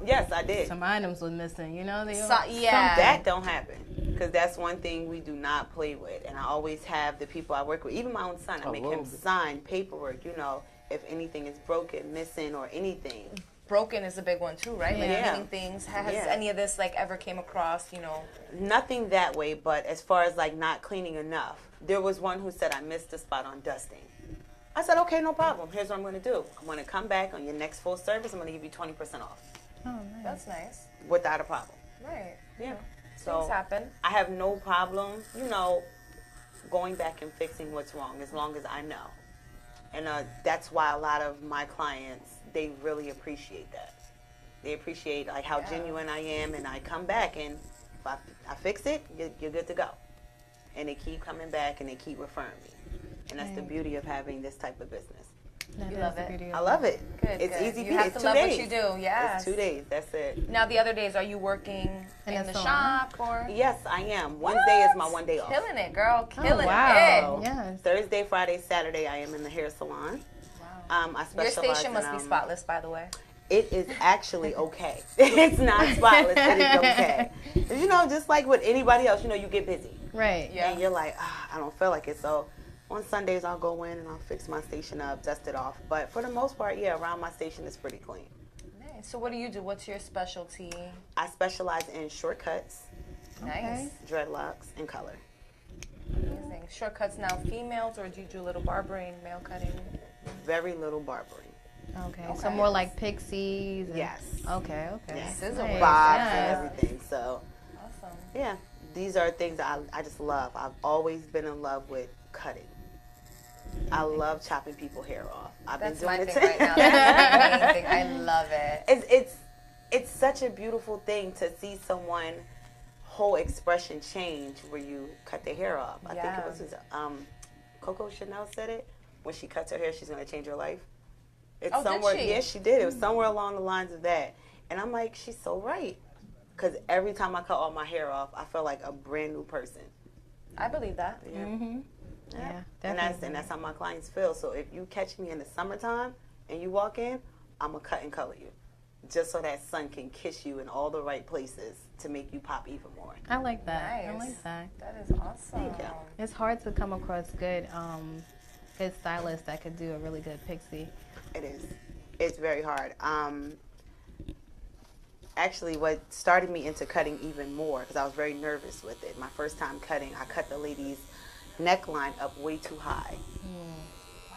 Yes, I did. Some items was missing, you know? Yeah. That don't happen, because that's one thing we do not play with. And I always have the people I work with, even my own son, I make him sign paperwork, if anything is broken, missing, or anything. Broken is a big one too, right? Like hitting things. Has any of this like ever came across, Nothing that way, but as far as like not cleaning enough, there was one who said I missed a spot on dusting. I said, okay, no problem. Here's what I'm going to do. I'm going to come back on your next full service. I'm going to give you 20% off. Oh, nice. That's nice. Without a problem. Right. Yeah. Things happen. I have no problem, going back and fixing what's wrong as long as I know. And that's why a lot of my clients, they really appreciate that. They appreciate like how genuine I am, and I come back and if I fix it, you're good to go. And they keep coming back and they keep referring me. And that's the beauty of having this type of business. You love it. I love it. Good. It's good. easy. You have It's to 2 love days. what you do. Yeah. It's 2 days. That's it. Now the other days, are you working in the shop or? Yes, I am. Wednesday is my one day off. Killing it, girl. Killing wow. it. Yes. Thursday, Friday, Saturday, I am in the hair salon. Wow. I Your specialize station must be in, spotless, by the way. It is actually okay. It's not spotless. It is okay. You know, just like with anybody else, you know, you get busy. Right. Yeah. And you're like, I don't feel like it. So on Sundays, I'll go in and I'll fix my station up, dust it off. But for the most part, yeah, around my station is pretty clean. Nice. So what do you do? What's your specialty? I specialize in shortcuts, Nice. dreadlocks, and color. Amazing. Shortcuts now females, or do you do a little barbering, male cutting? Very little barbering. Okay. So more like pixies. And, Yes. Okay. Okay. Yes. Scissor Nice. work. Bobs Yeah. and everything. So, Awesome. yeah, these are things that I just love. I've always been in love with cutting. I love chopping people's hair off. That's been my doing thing it right now. That's my main thing. I love it. It's such a beautiful thing to see someone whole expression change where you cut their hair off. I think Yeah. it was Coco Chanel said it. When she cuts her hair, she's going to change her life. It's Oh, did somewhere. she? Yes, she did. It was somewhere along the lines of that. And I'm like, she's so right. Because every time I cut all my hair off, I feel like a brand new person. I believe that. Yeah. Mm-hmm. Yeah. Yeah, And that's how my clients feel. So if you catch me in the summertime and you walk in, I'm going to cut and color you. Just so that sun can kiss you in all the right places to make you pop even more. I like that. I Nice. like that. That is awesome. Thank you. It's hard to come across good stylists that could do a really good pixie. It is. It's very hard. Actually, what started me into cutting even more, because I was very nervous with it. My first time cutting, I cut the lady's neckline up way too high.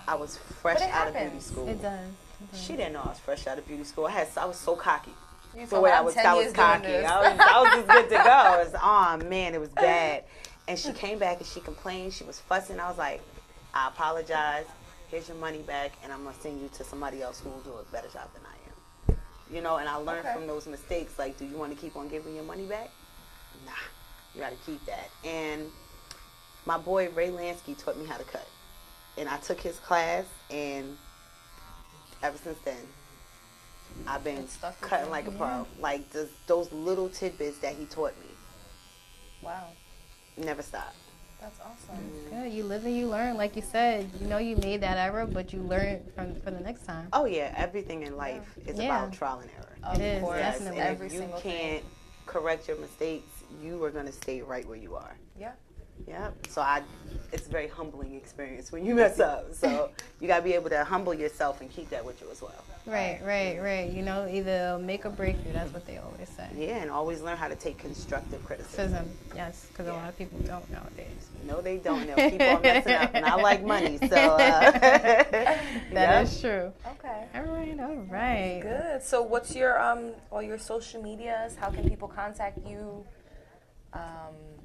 I was fresh But it out of beauty happens. school. It does. She didn't know I was fresh out of beauty school. I was so cocky. You The told way her, I "I'm was, 10 I was years doing cocky. this." I was just good to go. It was, oh man, it was bad. And she came back and she complained. She was fussing. I was like, I apologize. Here's your money back, and I'm gonna send you to somebody else who will do a better job than I am. You know, and I learned Okay. from those mistakes. Like, do you want to keep on giving your money back? Nah, you got to keep that. And my boy Ray Lansky taught me how to cut, and I took his class, and ever since then, I've been It's stuck with cutting you. like a pro. Like those little tidbits that he taught me, Wow. never stop. That's awesome. Good. You live and you learn. Like you said, you know you made that error, but you learn for the next time. Oh yeah, everything in life is Yeah. about trial and error. Of It is, course. Yes, definitely. and Every if you single can't thing. correct your mistakes, you are gonna stay right where you are. Yeah. Yeah. So it's a very humbling experience when you mess up. So you gotta be able to humble yourself and keep that with you as well. Right. You know, either make or break you. That's what they always say. Yeah, and always learn how to take constructive criticism. Yes, because a lot of people don't nowadays. No, they don't. They'll keep on messing up, and I like money, so That is true. Okay. All right. Good. So what's your all your social medias? How can people contact you?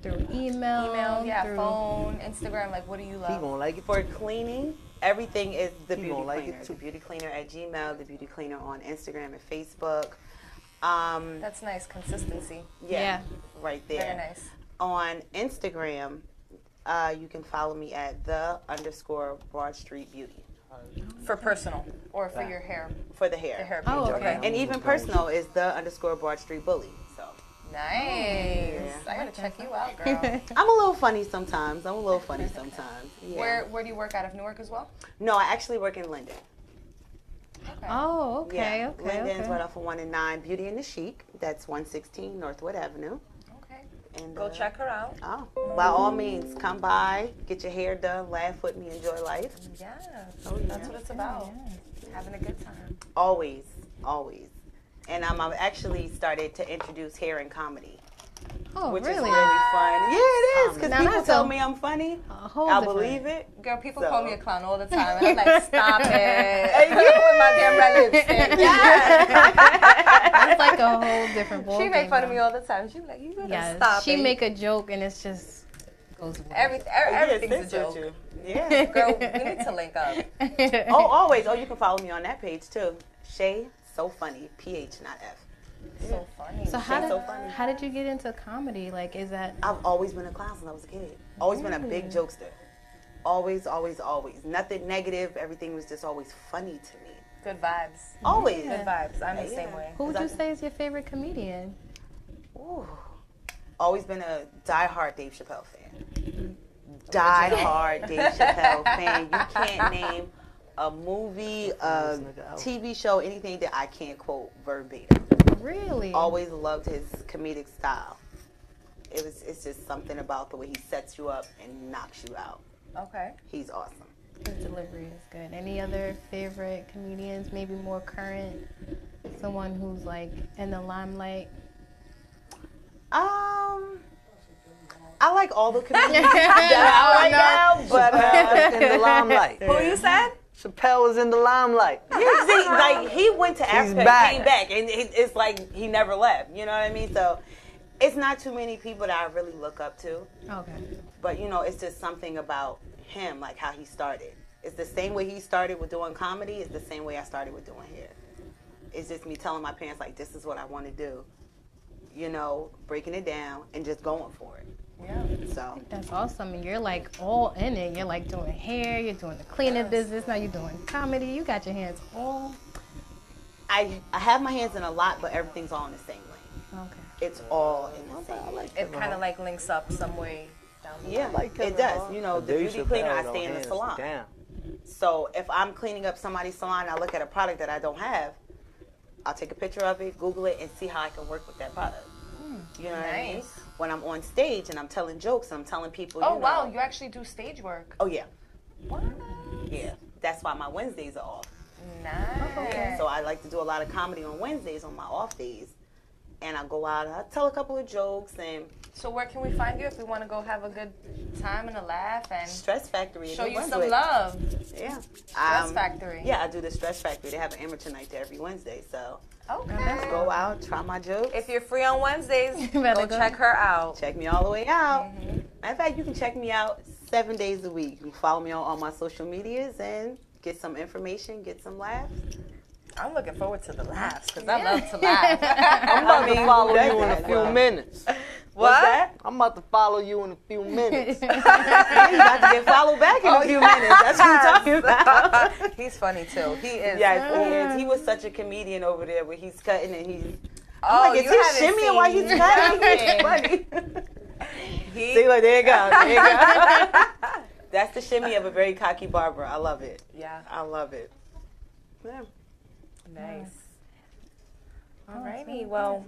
Through email, Yeah, through phone, Instagram. Like, what do you He love? gonna like it. For cleaning, everything is the He beauty gonna like cleaner. it too. The beauty cleaner at Gmail, the beauty cleaner on Instagram and Facebook. That's nice. Consistency. Yeah, right there. Very nice. On Instagram, you can follow me at _Broad Street Beauty For personal or for your hair. for the hair. The hair Oh, page. okay. And even personal is _Broad Street Bully. So Nice. I gotta check you out, girl. I'm a little funny sometimes. Yeah. Where do you work out of Newark as well? No, I actually work in Linden. Okay. Oh, okay, Yeah, okay. Linden's okay. right off of 1 and 9. Beauty and the Chic. That's 116 Northwood Avenue. Okay. And Go check her out. Oh, by all means, come by, get your hair done, laugh with me, enjoy life. Yes. Oh, yeah. That's what it's about. Having a good time. Always. And I've actually started to introduce hair in comedy, Oh, which really? is really fun. Yeah, it is, because Now people that's tell a- me I'm funny. whole I different- believe it. Girl, people So- call me a clown all the time. And I'm like, stop it. With my damn red lipstick. It's like a whole different ball. She make fun of me all the time. She be like, you better Yes, stop she it. make a joke and it's just goes away. Everything's Yeah, a joke. Yeah. Girl, we need to link up. Oh, always. Oh, you can follow me on that page too. Shay, so funny. PH, not F. So funny. So how She's so funny. how did you get into comedy? Like, is that I've always been a clown since I was a kid. Always been a big jokester. Always, always, always. Nothing negative. Everything was just always funny to me. Good vibes. Always. Good vibes. I'm the same way. Who would you say is your favorite comedian? Ooh. Always been a diehard Dave Chappelle fan. Diehard Dave Chappelle fan. You can't name a movie, a TV show, anything that I can't quote verbatim. Really? Always loved his comedic style. It's just something about the way he sets you up and knocks you out. Okay. He's awesome. His delivery is good. Any other favorite comedians, maybe more current? Someone who's like in the limelight? I like all the comedians right now, but in the limelight. Who you said? Chappelle is in the limelight. Yeah, see, like he went to Africa back. and came back, and it's like he never left. You know what I mean? So it's not too many people that I really look up to. Okay. But you know, it's just something about him, like how he started. It's the same way he started with doing comedy. It's the same way I started with doing hair. It's just me telling my parents like, this is what I want to do. You know, breaking it down and just going for it. Yeah. So That's awesome. And you're like all in it. You're like doing hair, you're doing the cleaning business, now you're doing comedy. You got your hands all. I have my hands in a lot, but everything's all in the same lane. Okay. It's all in the same lane. It kind of like links up some way down the Yeah, line. it does. You know, the beauty cleaner, I stay in the salon. Damn. So if I'm cleaning up somebody's salon and I look at a product that I don't have, I'll take a picture of it, Google it, and see how I can work with that product. You know what I mean? Nice. When I'm on stage and I'm telling jokes and I'm telling people, Oh, you know, wow. You actually do stage work. oh yeah, What? yeah. That's why my Wednesdays are off. Nice. So I like to do a lot of comedy on Wednesdays on my off days. And I go out and I tell a couple of jokes and So where can we find you if we want to go have a good time and a laugh and Stress Factory. in show New you Brunswick. some love? Yeah. Stress Factory. Yeah, I do the Stress Factory. They have an amateur night there every Wednesday. So Okay. go out, try my jokes. If you're free on Wednesdays, better go go. check her out. Check me all the way out. Matter of fact, you can check me out 7 days a week. You can follow me on all my social medias and get some information, get some laughs. I'm looking forward to the laughs because I love to laugh. I'm about to follow you in a few minutes. What's that? I'm about to follow you in a few minutes. You about to get followed back in a few minutes. That's what I'm talking about. He's funny too. He is. Yes, he is. He was such a comedian over there where he's cutting and he's. Oh, I'm like, is you he haven't shimmying while he's seen cutting? nothing. It's funny. See, like, there you go. There you go. That's the shimmy of a very cocky barber. I love it. Yeah. I love it. Yeah. Nice. Alrighty. Well,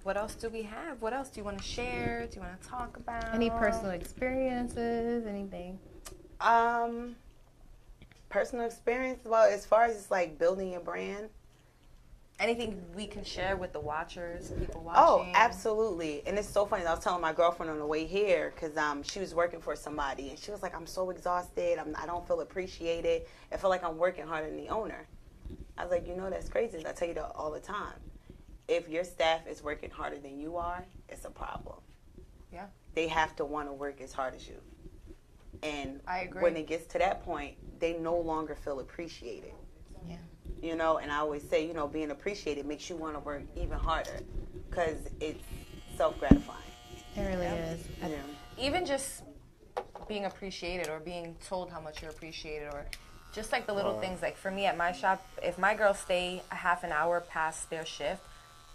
what else do we have? What else do you want to share? Do you want to talk about? Any personal experiences? Anything? Personal experience. Well, as far as it's like building your brand. Anything we can share with the watchers, people Oh, watching? absolutely. And it's so funny. I was telling my girlfriend on the way here because she was working for somebody. And she was like, I'm so exhausted. I don't feel appreciated. I feel like I'm working harder than the owner. I was like, you know, that's crazy. I tell you that all the time. If your staff is working harder than you are, it's a problem. Yeah. They have to want to work as hard as you. And I agree. when it gets to that point, they no longer feel appreciated. Yeah. You know, and I always say, you know, being appreciated makes you want to work even harder because it's self-gratifying. It really is. Yeah. Even just being appreciated or being told how much you're appreciated or just like the little things. Like for me at my shop, if my girls stay a half an hour past their shift,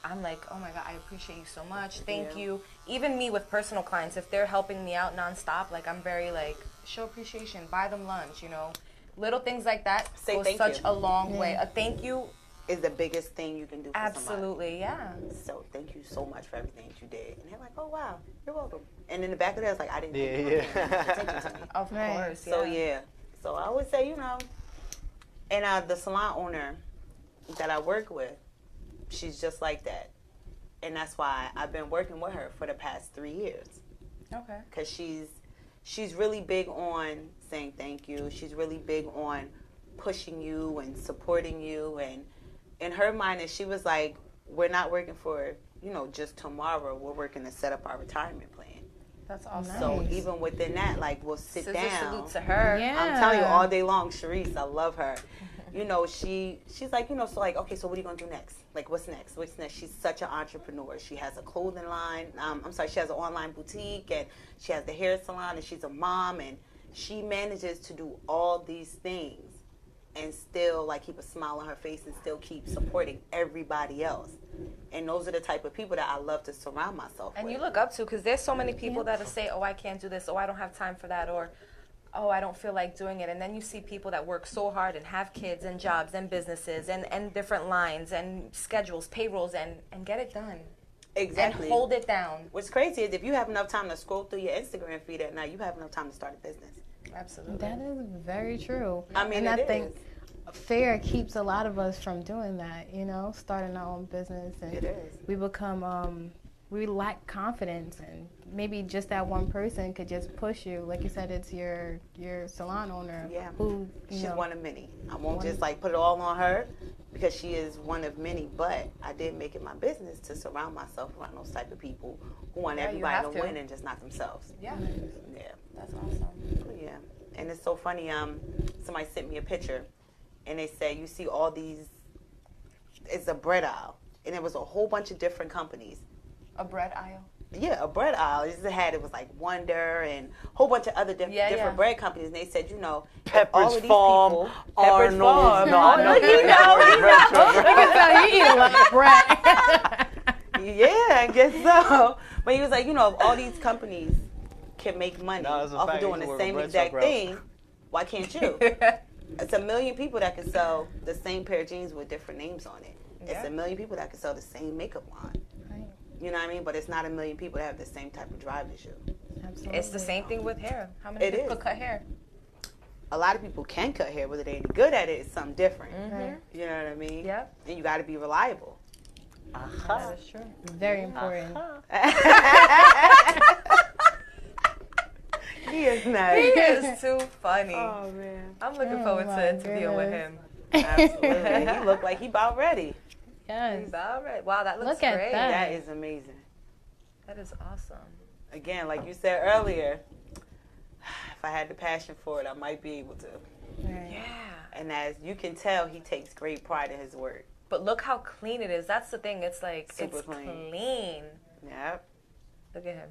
I'm like, oh my God, I appreciate you so much. Thank you. Even me with personal clients, if they're helping me out nonstop, like I'm very like, show appreciation, buy them lunch, you know. Little things like that Say go thank such you. a long way. A thank you Is the biggest thing you can do for absolutely, yeah. somebody. So thank you so much for everything that you did. And they're like, oh, wow, you're welcome. And in the back of that, it's like, I didn't think you were paying attention to me. Of course, So, yeah. So I would say, you know, and the salon owner that I work with, she's just like that. And that's why I've been working with her for the past 3 years. Okay. Because she's really big on saying thank you. She's really big on pushing you and supporting you. And in her mind, and she was like, we're not working for, you know, just tomorrow. We're working to set up our retirement plan. That's awesome. So even within that, like, we'll sit down. Salute to her. Yeah. I'm telling you all day long, Sharice, I love her. You know, she's like, you know, so like, okay, so what are you going to do next? Like, what's next? What's next? She's such an entrepreneur. She has a clothing line. She has an online boutique, and she has the hair salon, and she's a mom, and she manages to do all these things and still like keep a smile on her face and still keep supporting everybody else. And those are the type of people that I love to surround myself with. And you look up to, because there's so many people that'll say, oh, I can't do this, oh, I don't have time for that, or oh, I don't feel like doing it. And then you see people that work so hard and have kids and jobs and businesses and different lines and schedules, payrolls, and get it done. Exactly. And hold it down. What's crazy is if you have enough time to scroll through your Instagram feed at night, you have enough time to start a business. Absolutely. That is very true. I mean, and I it think fear keeps a lot of us from doing that, you know, starting our own business. And it is. We become, we lack confidence, and maybe just that one person could just push you. Like you said, it's your salon owner. Yeah. Who, She's one of many. I won't just like put it all on her because she is one of many, but I did make it my business to surround myself around those type of people who want everybody to win and just not themselves. Yeah. Yeah. That's awesome. Yeah. And it's so funny, somebody sent me a picture and they said, you see all these, it's a bread aisle. And it was a whole bunch of different companies. A bread aisle? Yeah, a bread aisle. It was like Wonder and a whole bunch of other different bread companies. And they said, you know, Pepperidge Farm, Arnold's. No, you know. You can tell you eat a lot of bread. Yeah, I guess so. But he was like, you know, if all these companies can make money off of doing the same exact thing, why can't you? It's a million people that can sell the same pair of jeans with different names on it. Yeah. It's a million people that can sell the same makeup line. Right. You know what I mean? But it's not a million people that have the same type of drive as you. Absolutely. It's the same thing with hair. How many people cut hair? A lot of people can cut hair, whether they're any good at it is something different. Mm-hmm. You know what I mean? Yeah. And you got to be reliable. That is true. Very important. He is nice. He is too funny. Oh, man. I'm looking forward to interviewing with him. Absolutely. He looked like he about ready. Yes. He's about ready. Wow, that looks Look at great. That is amazing. That is awesome. Again, like you said earlier, if I had the passion for it, I might be able to. Right. Yeah. And as you can tell, he takes great pride in his work. But look how clean it is. That's the thing. It's like, super it's clean. Yep. Look at him.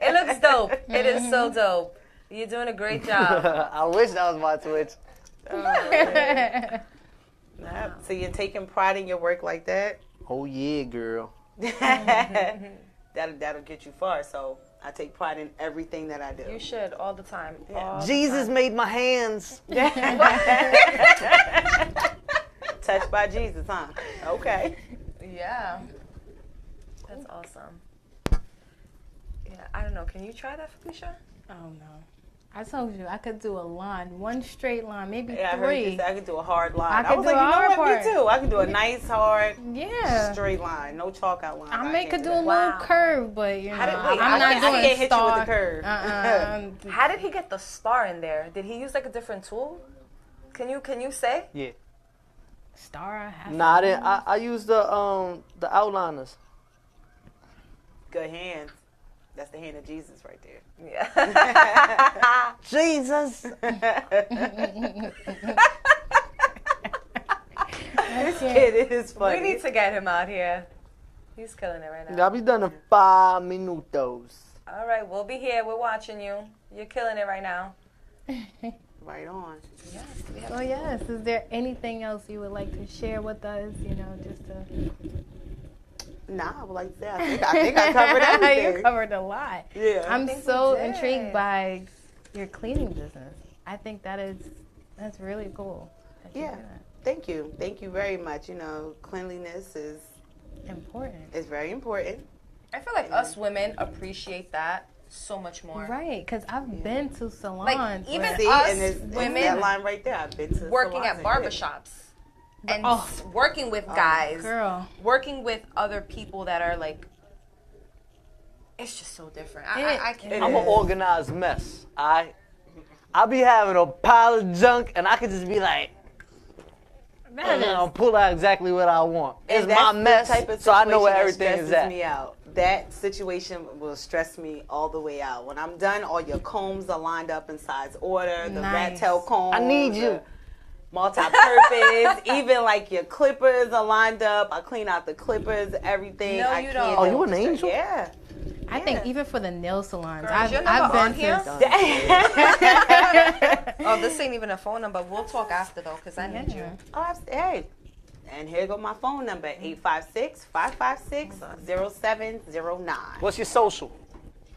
It looks dope. It is so dope. You're doing a great job. I wish that was my Twitch. Yep. So you're taking pride in your work like that? Oh, yeah, girl. That'll get you far. So I take pride in everything that I do. You should, all the time. Yeah. All Jesus made my hands. Touched by Jesus, huh? Okay. Yeah. That's awesome. Yeah, I don't know. Can you try that, Felicia? Oh, no. I told you I could do a line, one straight line, maybe I heard you three. say I could do a hard line. I was could do like, a you know hard what? part. Me too. I can do a nice, hard, straight line. No chalk outline. I could do a little curve, but you know, I'm not doing I can't hit star. you with the curve. How did he get the star in there? Did he use like a different tool? Can you say? Yeah. Star. Nah, I used the outliners. Good hands. That's the hand of Jesus right there. Yeah. Jesus. This kid is funny. We need to get him out here. He's killing it right now. I'll be done in 5 minutos. All right, we'll be here. We're watching you. You're killing it right now. Right on. Yes. So yes, is there anything else you would like to share with us? You know, just to. Nah, I would like to say I think I covered everything. You covered a lot. Yeah. I'm so intrigued by your cleaning business. I think that's really cool. Yeah. Thank you. Thank you very much. You know, cleanliness is important. It's very important. I feel like us women appreciate that so much more. Right, because I've been to salons. Like, even See, us and it's women that line right there. I've been to working salons at barbershops. And working with guys, working with other people that are like, it's just so different. I can't. I'm an organized mess. I be having a pile of junk, and I could just be like, I'll pull out exactly what I want. It's my mess, so I know where everything is at. Me out. That situation will stress me all the way out. When I'm done, all your combs are lined up in size order. The rat tail comb. I need you. Multi-purpose, even like your clippers are lined up. I clean out the clippers, everything. No, you don't. Oh, you an angel? Yeah. I think even for the nail salons, Girl, is your I've number been on here? to. Oh, this ain't even a phone number. We'll talk after though, because I need you. Oh, hey. And here go my phone number, 856-556-0709. What's your social?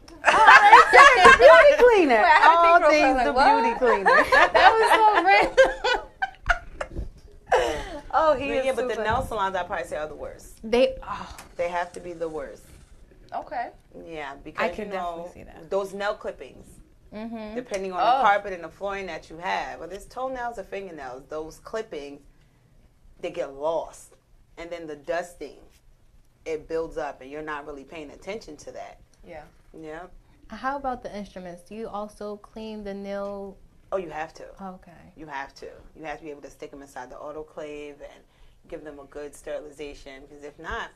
The beauty cleaner. Wait, I had to All think real things quick, the like, beauty cleaner. That was so random. Oh, he is Yeah, but the super- nail salons I probably say are the worst. They They have to be the worst. Okay. Yeah, because I can definitely see that. those nail clippings, Mm-hmm. depending on the carpet and the flooring that you have, whether it's toenails or fingernails, those clippings, they get lost. And then the dusting, it builds up and you're not really paying attention to that. Yeah. Yeah. How about the instruments? Do you also clean the nail? Oh, you have to. Okay. You have to. You have to be able to stick them inside the autoclave and give them a good sterilization. Because if not,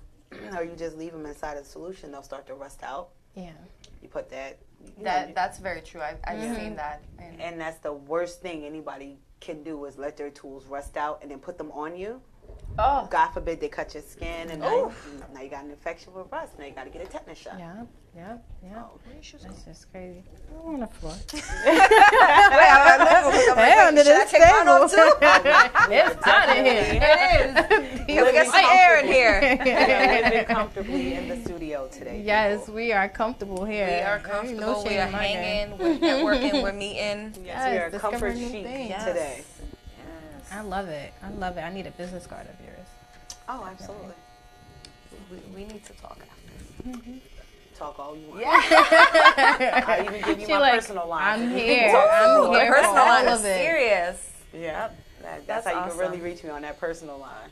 or you just leave them inside a solution, they'll start to rust out. Yeah. You put that. That's very true. I've seen that. And that's the worst thing anybody can do is let their tools rust out and then put them on you. Oh. God forbid they cut your skin and now you got an infection with rust. Now you got to get a tetanus shot. Yeah. Oh, That's just crazy. I'm on the floor. Hey, under this table. It's hot in here. It is. We get some air in here. living comfortably in the studio today. Yes, people. we are comfortable here. We are comfortable. We are hanging. We're networking. We're meeting. Yes, we are comfort discovering new chic things. today. I love it. I love it. I need a business card of yours. Oh, absolutely. We need to talk after. Talk all you want. Yeah. I'll even give you She my like, personal line. I'm You can here. talk I'm to me. here. The personal for all line is of it. serious. Yeah. That's how you can really reach me on that personal line.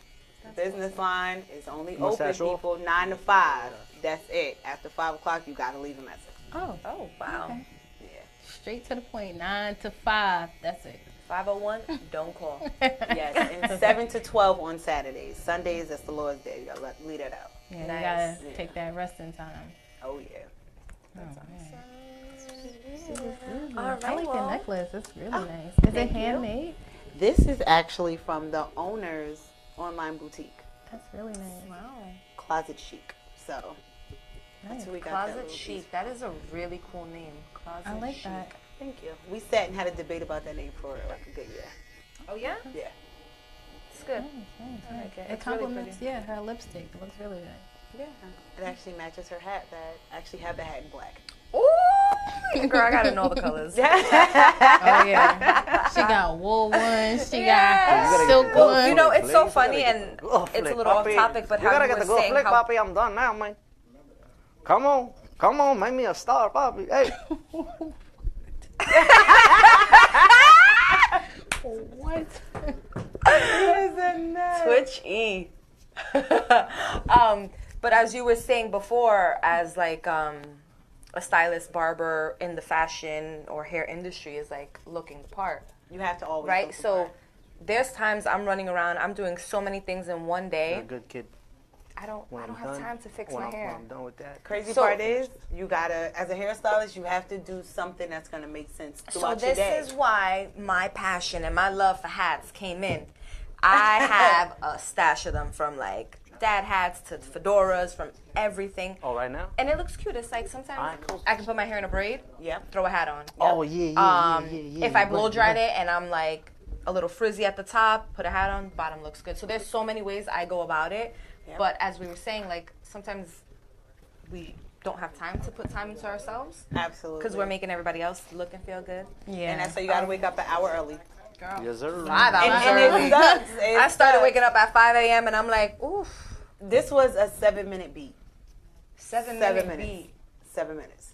Business line is only open, Mustache off? people, 9 to 5. That's it. After 5 o'clock, you got to leave a message. Oh, Wow. okay. Yeah. Straight to the point. 9 to 5. That's it. 501, don't call. Yes, and 7 to 12 on Saturdays. Sundays, that's the Lord's Day. You got to leave that out. Yeah, Nice. you gotta take that resting time. Oh, yeah. All I right, like the well, necklace. It's really nice. Is it handmade? This is actually from the owner's online boutique, That's really nice. Wow. Closet Chic. So, that's who we got that Closet little piece. Chic. That is a really cool name. Closet I like Chic. that. Thank you. We sat and had a debate about that name for like a good year. Oh, yeah? Yeah. It's good. Nice. I like it. It It's really complements, pretty. her lipstick. It looks really good. Yeah. It actually matches her hat. That I actually have the hat in black. Ooh! Girl, I gotta know the colors. Oh yeah. She got wool ones. She got silk ones. You know, it's so funny and it's a little off topic, but you how gotta you get were the good saying flick, how... Papi. I'm done now, man. Come on, make me a star, Papi. Hey. What? Twitch E. But as you were saying before, as like a stylist, barber in the fashion or hair industry is like looking the part, You have to always. right? look the So part. there's times I'm running around, I'm doing so many things in one You're day. a good kid. I don't When I'm have done, time to fix when my I'm, hair. When I'm done with that. Crazy So- part is you gotta, as a hairstylist, you have to do something that's gonna make sense So throughout your this day. is why my passion and my love for hats came in. I have a stash of them, from like dad hats to fedoras, from everything. Oh, right now? And it looks cute. It's like sometimes Alright, cool. I can put my hair in a braid, Yep. throw a hat on. Oh, yeah. If I blow dried it and I'm like a little frizzy at the top, put a hat on, bottom looks good. So there's so many ways I go about it. Yep. But as we were saying, like sometimes we don't have time to put time into ourselves Absolutely. because we're making everybody else look and feel good. Yeah. And that's why you gotta wake up an hour early. Girl. Yes, sir. 5 hours And early. it sucks. I started waking up at 5 a.m. and I'm like, oof, This was a 7-minute beat. 7 7 minute minutes. beat. 7 minutes.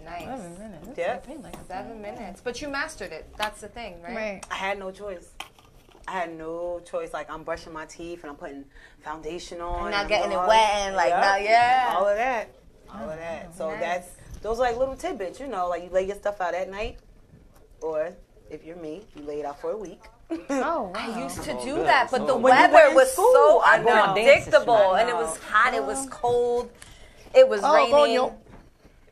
Nice. 7 minutes. That's Yeah. like me, like 7 minutes. But you mastered it. That's the thing, right? Right. I had no choice. I had no choice. Like, I'm brushing my teeth and I'm putting foundation on. And not I'm getting doing it all wet this. and like, Yep. not, yeah. All of that. All of that. So nice. those are like little tidbits, you know, like you lay your stuff out at night, or if you're me, you lay it out for a week. Oh, wow. I used to do good. that, but the When you were weather in was school, so I know. unpredictable, I and it know. was hot, it was cold, it was raining. coño.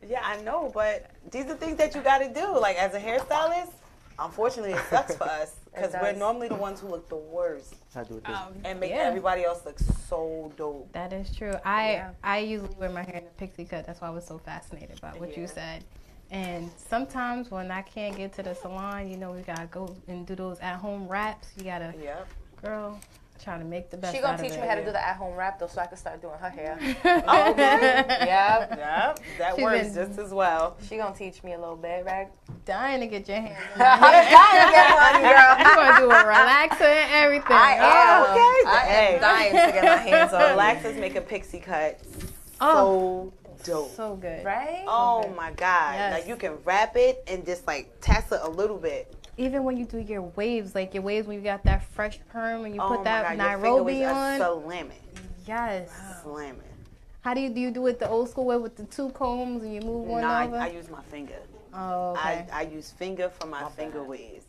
Yeah, I know, but these are things that you got to do. Like, as a hairstylist, unfortunately, it sucks for us. Because we're normally the ones who look the worst I do it this. and make everybody else look so dope. That is true. I usually wear my hair in a pixie cut. That's why I was so fascinated by what you said. And sometimes when I can't get to the salon, you know, we gotta go and do those at-home wraps. You gotta, girl, trying to make the best. She gonna out of teach it. me how to do the at-home wrap though, so I can start doing her hair. Oh, okay. Yep. Yep. That She's works been- just as well. She gonna teach me a little bit, right? Dying to get your hands. I'm dying to get one, girl. You gonna do a relaxer and everything. I am. Okay. I am dying to get my hands on it. Relaxers make a pixie cut Oh. so dope. So good. Right? Oh my God. Yes. Like you can wrap it and just like tassel a little bit. Even when you do your waves, like your waves when you got that fresh perm and you Oh put my that God, your Nairobi finger on. was slamming. Yes. Slamming. How do you do it the old school way with the two combs and you move one No, over? I use my finger. Oh, okay. I use finger for my finger waves.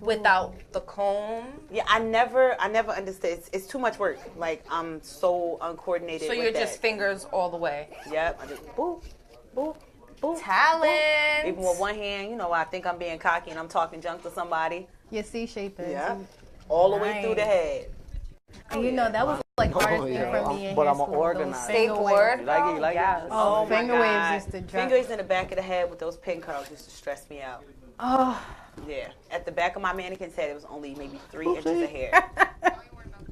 Without the comb. Yeah, I never understood. It's too much work. Like I'm so uncoordinated. So with you're that. just fingers all the way. Yep. I just boop, boop, boop. Talent. Boop. Even with one hand, you know, I think I'm being cocky and I'm talking junk to somebody. Your C shape is. Yeah. All the way through the head. And you know, that was like hardest thing for me in But high I'm an school, organizer. those finger Skateboard. waves. You like it? You like Yes. it? Oh, my finger God. waves used to drop. Fingers in the back of the head with those pin curls used to stress me out. Oh, Yeah. At the back of my mannequin's head, it was only maybe 3 inches of hair.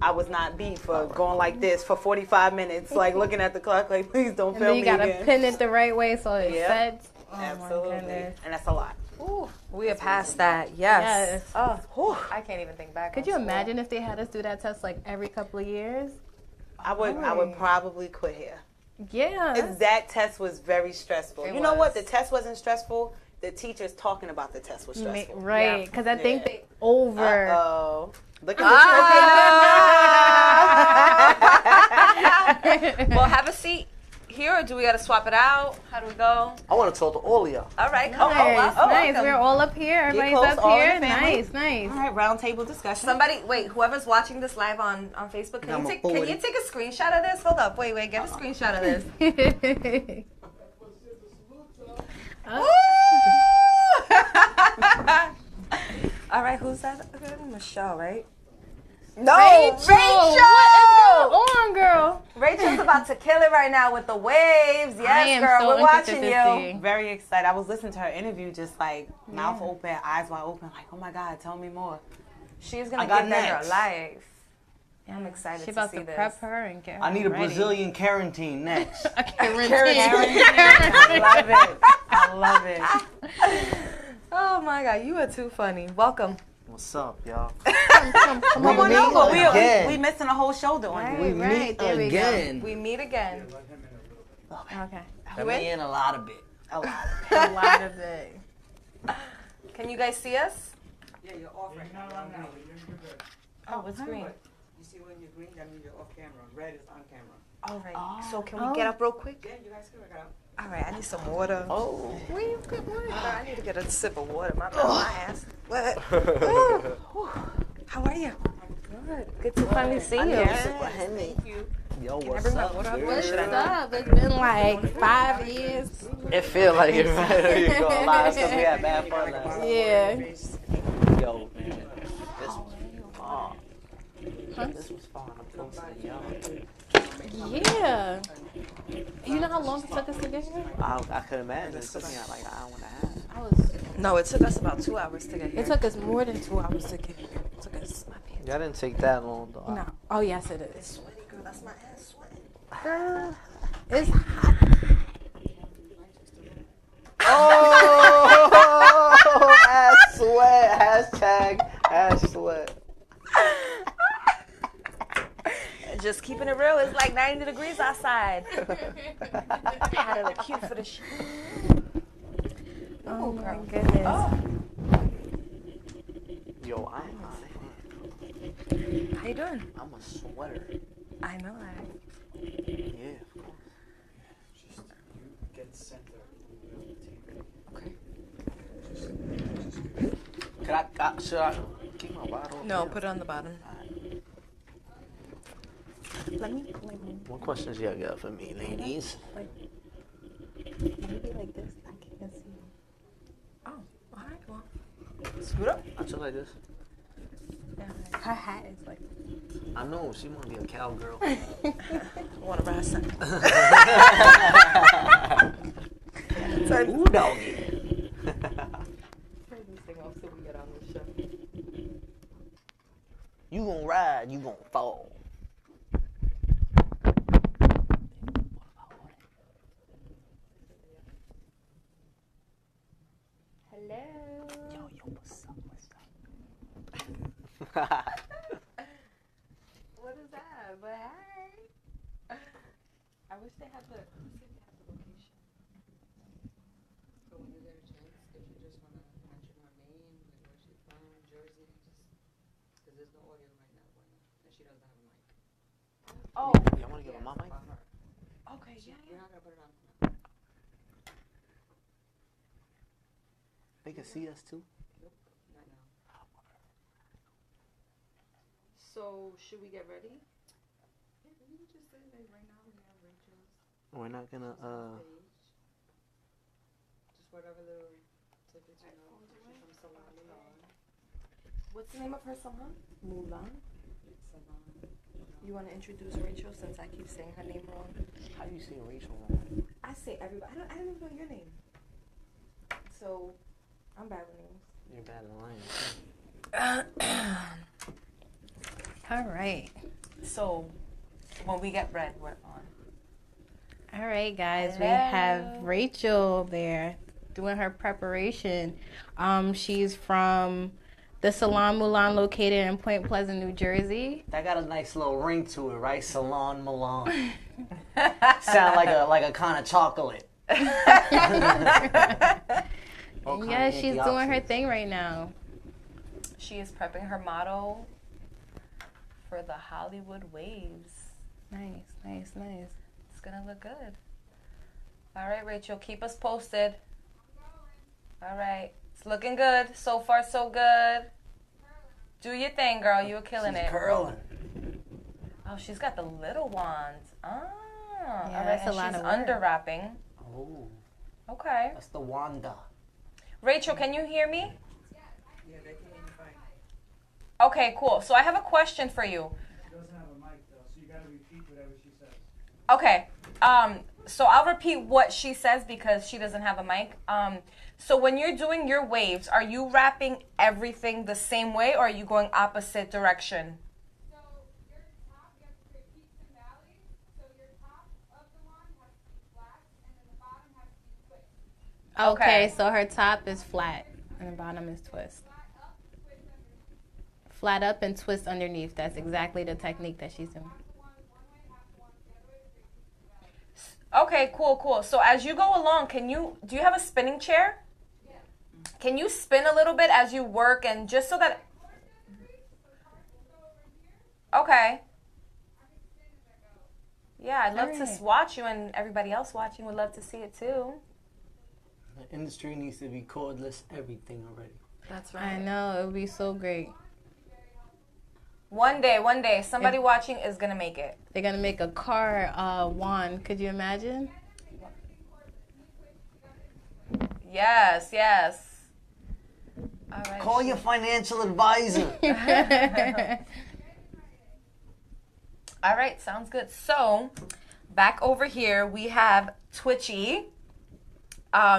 I was not beat for going like this for 45 minutes, like looking at the clock, like, please don't and film then you me gotta again. pin it the right way so it Yep. sets. Oh Absolutely. my goodness. And that's a lot. Ooh, we are past that. Yes. Yes. Oh, I can't even think back. Could on you school. imagine if they had us do that test like every couple of years? I would probably quit here. Yeah. That test was very stressful. It You know what? was. The test wasn't stressful. The teachers talking about the test was stressful. Right, because I think they over. Uh-oh. Look at Well, have a seat here, or do we gotta swap it out? How do we go? I want to talk to all of y'all. All right, Nice, come on. nice. Welcome. We're all up here. Everybody's close, up all in here. the family. Nice, nice. All right, round table discussion. Somebody, wait, whoever's watching this live on Facebook, can you take a screenshot of this? Hold up, wait, get a screenshot of this. All right, who's that? Michelle, right? No, Rachel! What is going on, girl? Rachel's about to kill it right now with the waves. I Yes, am girl, so we're interested watching to you. see. Very excited. I was listening to her interview, just like mouth open, eyes wide open, like, oh my God, tell me more. She's gonna I got give that next. her life. I'm excited She to about see to this. prep her and get her I need a ready. Brazilian quarantine next. I love it. I love it. Oh my God, you are too funny. Welcome. What's up, y'all? Come on meet over. again. We missing a whole show doing it. We Right, meet there we go. again. We meet again. Okay. Let me in a lot of it. A lot. A lot of it. Can you guys see us? Yeah, you're off right now. Oh, what's green? You see when you're green, that means you're off camera. Red is on camera. All right. So can we get up real quick? Yeah, you guys can work it out. All right, I need some water. Oh. Where you get water? I need to get a sip of water. My ass. What? How are you? Good. Good to finally see you. Thank you. Yo, Can I what's bring my up? water up? dude? Or should I What's not? up? It's been like 5 years. It feel like it, right? There you go. A lot of stuff we had bad fun last time. Yeah. Yo, man. This was fun. This was fun. I'm close to y'all. Yeah. You know how long it took us to get here? I could imagine. It took me like an hour and a half. I was. No, it took us about 2 hours to get here. It took us more than 2 hours to get here. It took us. Y'all didn't take that long, though. No. Oh yes, it is. Sweaty girl, that's my ass sweating. Girl, it's hot. Oh, ass sweat. Hashtag sweat. Just keeping it real, it's like 90 degrees outside. Had to look cute for the show. Oh my goodness. Oh. Yo, I'm How you doing? I'm a sweater. I know that. Yeah. Just you get center. Okay. Should I keep my bottle? No, put it on the bottom. Let me. What questions y'all got for me, ladies? Maybe like this. I can't see. Oh, all right. Well, scoot up. I just like this. Her hat is like. I know, she want to be a cowgirl. Want to ride something? Ooh, doggy. You gonna ride, you gonna fall. Hello. Yo, what's up? What is that? But hey. I wish they had the location. So when you get a chance, if you just want to mention her name, like where she's from, Jersey, because there's no audio right now, and she doesn't have a mic. Oh. Yeah, I want to give her my mic. Okay, yeah. You're not going to put it on. They can see us too. Nope, not now. So, should we get ready? Yeah, we can just say like right now we have Rachel's. We're not gonna Just whatever little tidbits you know. She's from Salon, Mulan. What's the name of her salon? Mulan. Salon. You want to introduce Rachel since I keep saying her name wrong? How you say Rachel wrong? I say everybody. I don't even know your name. So, I'm bad with names. You're bad at lying. All right. So, when we get red, we're on. All right, guys. We Hello. have Rachel there doing her preparation. She's from the Salon Mulan, located in Point Pleasant, New Jersey. That got a nice little ring to it, right? Salon Mulan. Sound like a kind of chocolate. Yeah, she's doing her thing right now. She is prepping her model for the Hollywood waves. Nice. It's gonna look good. All right, Rachel, keep us posted. All right, it's looking good. So far, so good. Do your thing, girl. You were killing it. Curling. Oh, she's got the little ones. Ah, Yeah, all right. that's a And lot she's of work. under wrapping. Oh, Okay. that's the Wanda. Rachel, can you hear me? Yeah, they can hear you fine. Okay, cool. So I have a question for you. She doesn't have a mic though, so you gotta repeat whatever she says. Okay. So I'll repeat what she says because she doesn't have a mic. So when you're doing your waves, are you wrapping everything the same way or are you going opposite direction? So your top, you have to create peaks and valleys. So your top of the wand has to be flat, and then the bottom has to be twisted. Okay, Okay. so her top is flat and the bottom is twist. Flat up and twist underneath. That's exactly the technique that she's doing. Okay, cool. So as you go along, do you have a spinning chair? Yeah. Can you spin a little bit as you work and just so that, okay. Yeah, I'd love to watch you and everybody else watching would love to see it too. The industry needs to be cordless everything already. That's I know, it would be so great. One day, somebody watching is going to make it. They're going to make a car wand. Could you imagine? Yes. All right. Call your financial advisor. All right, sounds good. So, back over here, we have Twitchy.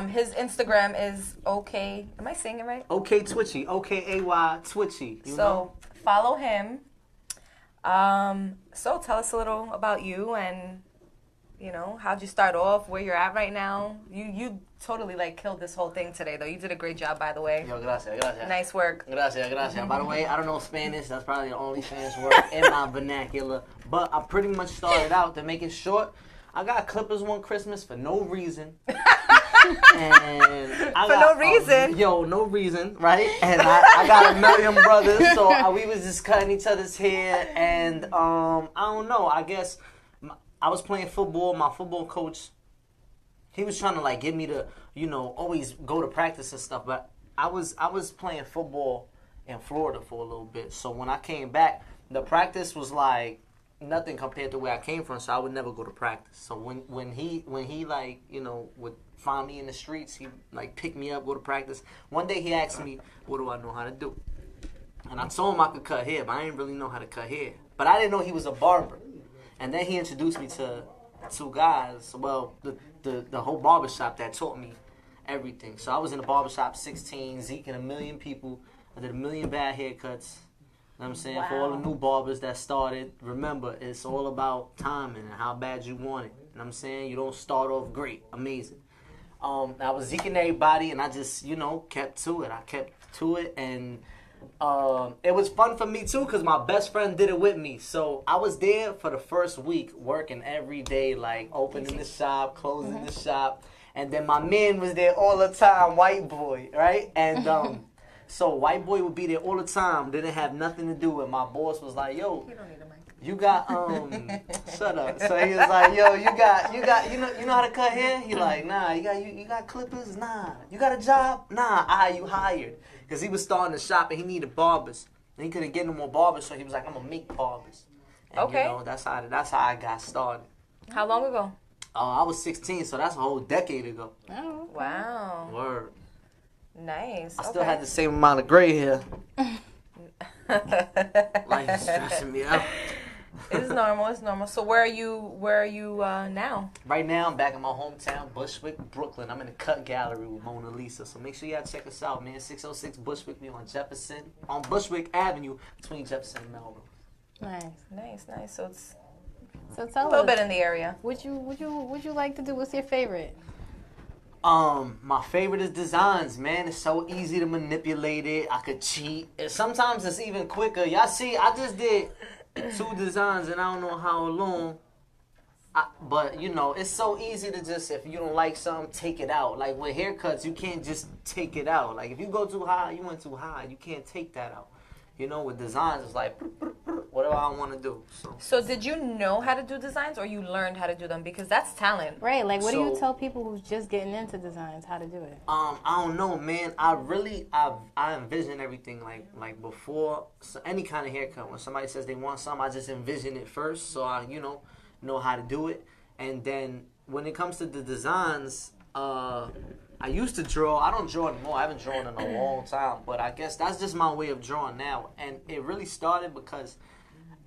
His Instagram is okay. Am I saying it right? Okay, Twitchy. OKAY Twitchy. You know? Follow him. So tell us a little about you and, how'd you start off, where you're at right now. You totally, killed this whole thing today, though. You did a great job, by the way. Yo, gracias. Nice work. Gracias. By the way, I don't know Spanish. That's probably the only Spanish word in my vernacular. But I pretty much started out, to make it short, I got clippers one Christmas for no reason. And no reason? No reason, right? And I got a million brothers, so we was just cutting each other's hair. And I don't know, I guess I was playing football. My football coach, he was trying to get me to, always go to practice and stuff. But I was playing football in Florida for a little bit. So when I came back, the practice was nothing compared to where I came from, so I would never go to practice. So when he would find me in the streets, he pick me up, go to practice. One day he asked me, what do I know how to do? And I told him I could cut hair, but I didn't really know how to cut hair. But I didn't know he was a barber. And then he introduced me to two guys, well, the whole barbershop that taught me everything. So I was in the barbershop 16, Zeke and a million people. I did a million bad haircuts. You know what I'm saying? For all the new barbers that started, remember, it's all about timing and how bad you want it. You know what I'm saying? You don't start off great, amazing. I was zeking everybody, and I just, kept to it. I kept to it, and it was fun for me, too, because my best friend did it with me. So I was there for the first week, working every day, like opening the shop, closing the shop. And then my man was there all the time, white boy, right? And so white boy would be there all the time, didn't have nothing to do. And my boss was like, yo, you got, shut up. So he was like, yo, you know how to cut hair? He like, nah, you got clippers? Nah. You got a job? Nah, you hired. Because he was starting the shop and he needed barbers. And he couldn't get no more barbers, so he was like, I'm going to make barbers. And, okay. That's how I got started. How long ago? I was 16, so that's a whole decade ago. Oh, wow. Word. Nice. I still had the same amount of gray hair. Life is stressing me out. It's normal. So where are you now? Right now, I'm back in my hometown, Bushwick, Brooklyn. I'm in the Cut Gallery with Mona Lisa. So make sure y'all check us out, man. 606 Bushwick. We on Bushwick Avenue between Jefferson and Melrose. Nice. So tell us a little bit in the area. Would you like to do? What's your favorite? My favorite is designs, man. It's so easy to manipulate it. I could cheat. And sometimes it's even quicker. Y'all see, I just did 2 designs and I don't know how long. But, it's so easy to just, if you don't like something, take it out. Like with haircuts, you can't just take it out. Like if you go too high, you went too high. You can't take that out. With designs, it's like whatever I want to do. So did you know how to do designs or you learned how to do them? Because that's talent. Right, like what do you tell people who's just getting into designs how to do it? I don't know, man. I envision everything like before any kind of haircut. When somebody says they want something, I just envision it first so I, know how to do it. And then when it comes to the designs, I used to draw. I don't draw anymore. I haven't drawn in a long time. But I guess that's just my way of drawing now. And it really started because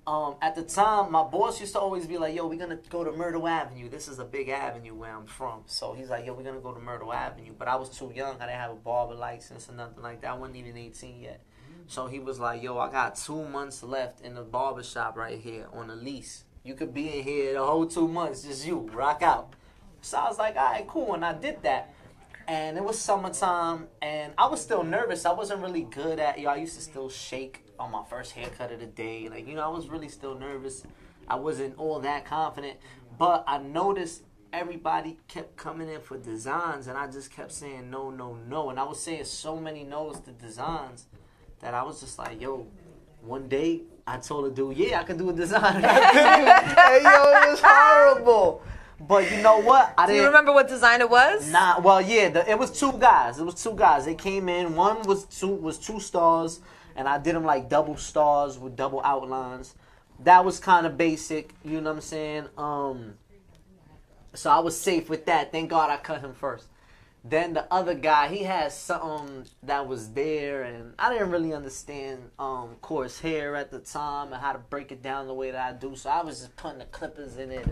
at the time, my boss used to always be like, yo, we're going to go to Myrtle Avenue. This is a big avenue where I'm from. So he's like, yo, we're going to go to Myrtle Avenue. But I was too young. I didn't have a barber license or nothing like that. I wasn't even 18 yet. So he was like, yo, I got 2 months left in the barber shop right here on a lease. You could be in here the whole 2 months, just you, rock out. So I was like, all right, cool. And I did that. And it was summertime, and I was still nervous. I wasn't really good at, I used to still shake on my first haircut of the day. Like, I was really still nervous. I wasn't all that confident. But I noticed everybody kept coming in for designs, and I just kept saying no, no, no. And I was saying so many no's to designs that I was just like, yo, one day I told a dude, yeah, I can do a design. Hey, yo, it was horrible. But you know what? Do you remember what design it was? Nah. Well, yeah. It was 2 guys. They came in. One was 2 stars, and I did them like double stars with double outlines. That was kind of basic. You know what I'm saying? So I was safe with that. Thank God I cut him first. Then the other guy, he had something that was there, and I didn't really understand coarse hair at the time and how to break it down the way that I do. So I was just putting the clippers in it.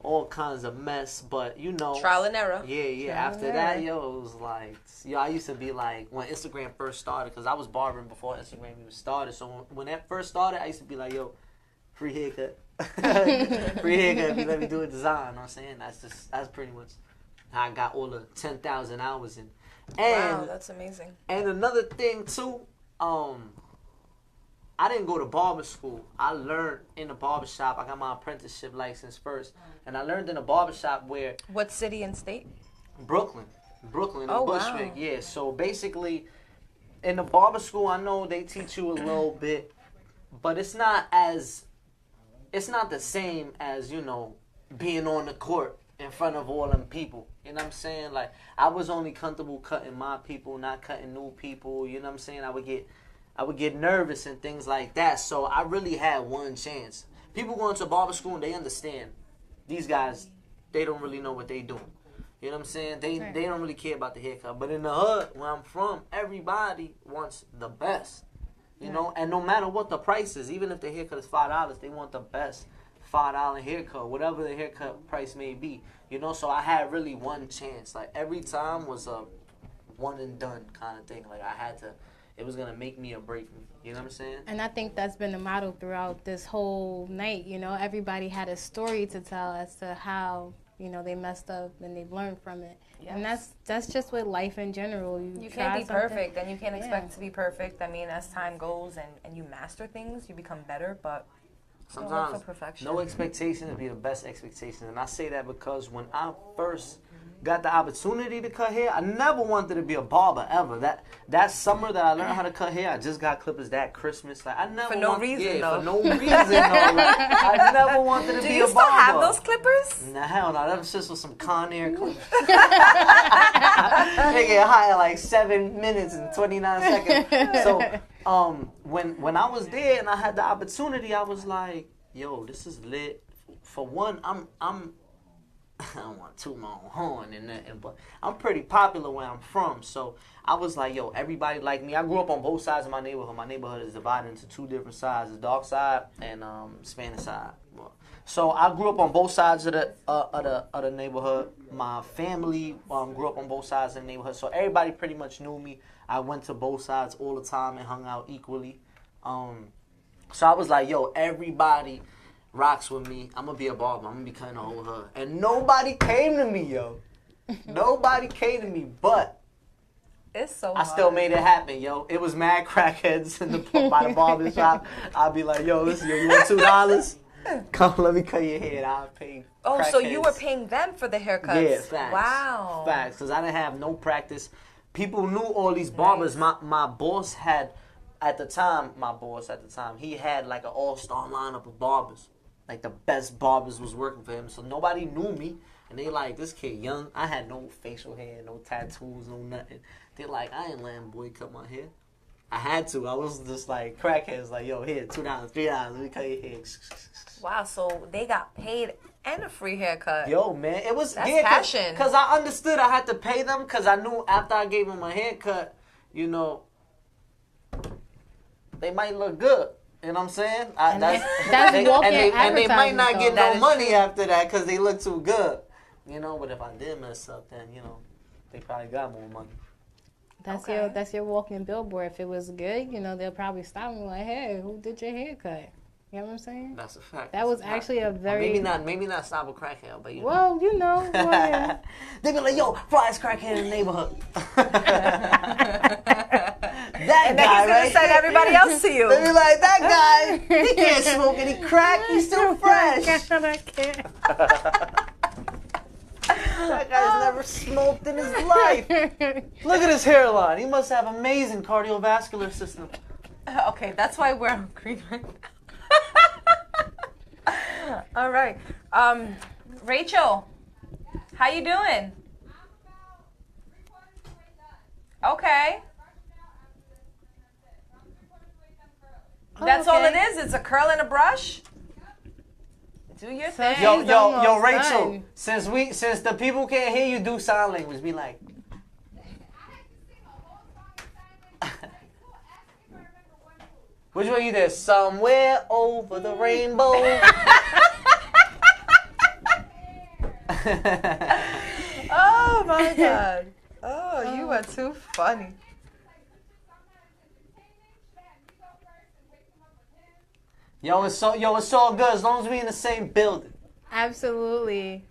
All kinds of mess, but trial and error. Yeah. After that, it was like, I used to be like, when Instagram first started, because I was barbering before Instagram even started. So when that first started, I used to be like, yo, free haircut, free haircut. If you let me do a design, you know what I'm saying? That's pretty much how I got all the 10,000 hours in. And, wow, that's amazing. And another thing too, I didn't go to barber school. I learned in the barber shop. I got my apprenticeship license first. And I learned in a barber shop where... What city and state? Brooklyn, oh, Bushwick. Wow. Yeah, so basically, in the barber school, I know they teach you a little bit. But it's not the same as, being on the court in front of all them people. You know what I'm saying? Like, I was only comfortable cutting my people, not cutting new people. You know what I'm saying? I would get nervous and things like that. So I really had one chance. People going to barber school and they understand. These guys, they don't really know what they doing. You know what I'm saying? They don't really care about the haircut. But in the hood, where I'm from, everybody wants the best. You know, and no matter what the price is, even if the haircut is $5, they want the best $5 haircut, whatever the haircut price may be. You know, so I had really one chance. Like, every time was a one and done kind of thing. Like, I had to, it was going to make me or break me. You know what I'm saying? And I think that's been the motto throughout this whole night. You know, everybody had a story to tell as to how, you know, they messed up and they've learned from it. Yes. And that's just with life in general. You can't be perfect, and you can't expect to be perfect. I mean, as time goes and you master things, you become better, but sometimes look for perfection. No expectation to be the best expectation. And I say that because when I first got the opportunity to cut hair, I never wanted to be a barber ever. That summer that I learned how to cut hair, I just got clippers that Christmas. Like, I never for no reason, though. For no reason, though. Like, I never wanted to be a barber. Do you still have those clippers? Nah, hell no. That was just with some Conair clippers. They get hot in like 7 minutes and 29 seconds. So, when I was there and I had the opportunity, I was like, yo, this is lit. For one, I don't want to toot my own horn and nothing, but I'm pretty popular where I'm from. So I was like, yo, everybody like me. I grew up on both sides of my neighborhood. My neighborhood is divided into two different sides, the dark side and Spanish side. So I grew up on both sides of the neighborhood. My family grew up on both sides of the neighborhood. So everybody pretty much knew me. I went to both sides all the time and hung out equally. So I was like, yo, everybody rocks with me. I'm gonna be a barber. I'm gonna be cutting the whole hood. And nobody came to me, yo. Nobody came to me, but it's so I still made it happen, yo. It was mad crackheads by the barber shop. I'd be like, yo, listen, yo, you want $2? Come, let me cut your hair. I'll pay. Oh, so you were paying them for the haircuts? Yeah, facts. Wow. Facts, because I didn't have no practice. People knew all these barbers. Nice. My boss had, at the time, he had like an all-star lineup of barbers. Like, the best barbers was working for him. So nobody knew me. And they like, this kid young. I had no facial hair, no tattoos, no nothing. They're like, I ain't letting boy cut my hair. I had to. I was just like, crackheads, like, yo, here, $2, $3, let me cut your hair. Wow, so they got paid and a free haircut. Yo, man, it was... That's passion. Because I understood I had to pay them because I knew after I gave them a haircut, you know, they might look good. You know what I'm saying? And they might not get no money after that because they look too good. You know, but if I did mess up, then, you know, they probably got more money. That's your walking billboard. If it was good, you know, they'll probably stop me like, hey, who did your haircut? You know what I'm saying? That's a fact. That was actually a very... Maybe not stop a crackhead, but you know. Well, you know. Well, they be like, yo, flyest crackhead in the neighborhood. And then he's going to send everybody else to you. They be like, that guy, he can't smoke any crack. He's still fresh. That guy's never smoked in his life. Look at his hairline. He must have amazing cardiovascular system. Okay, that's why we're on green right now. All right. Rachel, how you doing? Okay. That's all it is? It's a curl and a brush? Do your thing. Yo, Rachel, since the people can't hear you do sign language, be like... Which one you did? Somewhere over the rainbow. Oh my God. Oh, you are too funny. Yo, it's all good as long as we in the same building. Absolutely.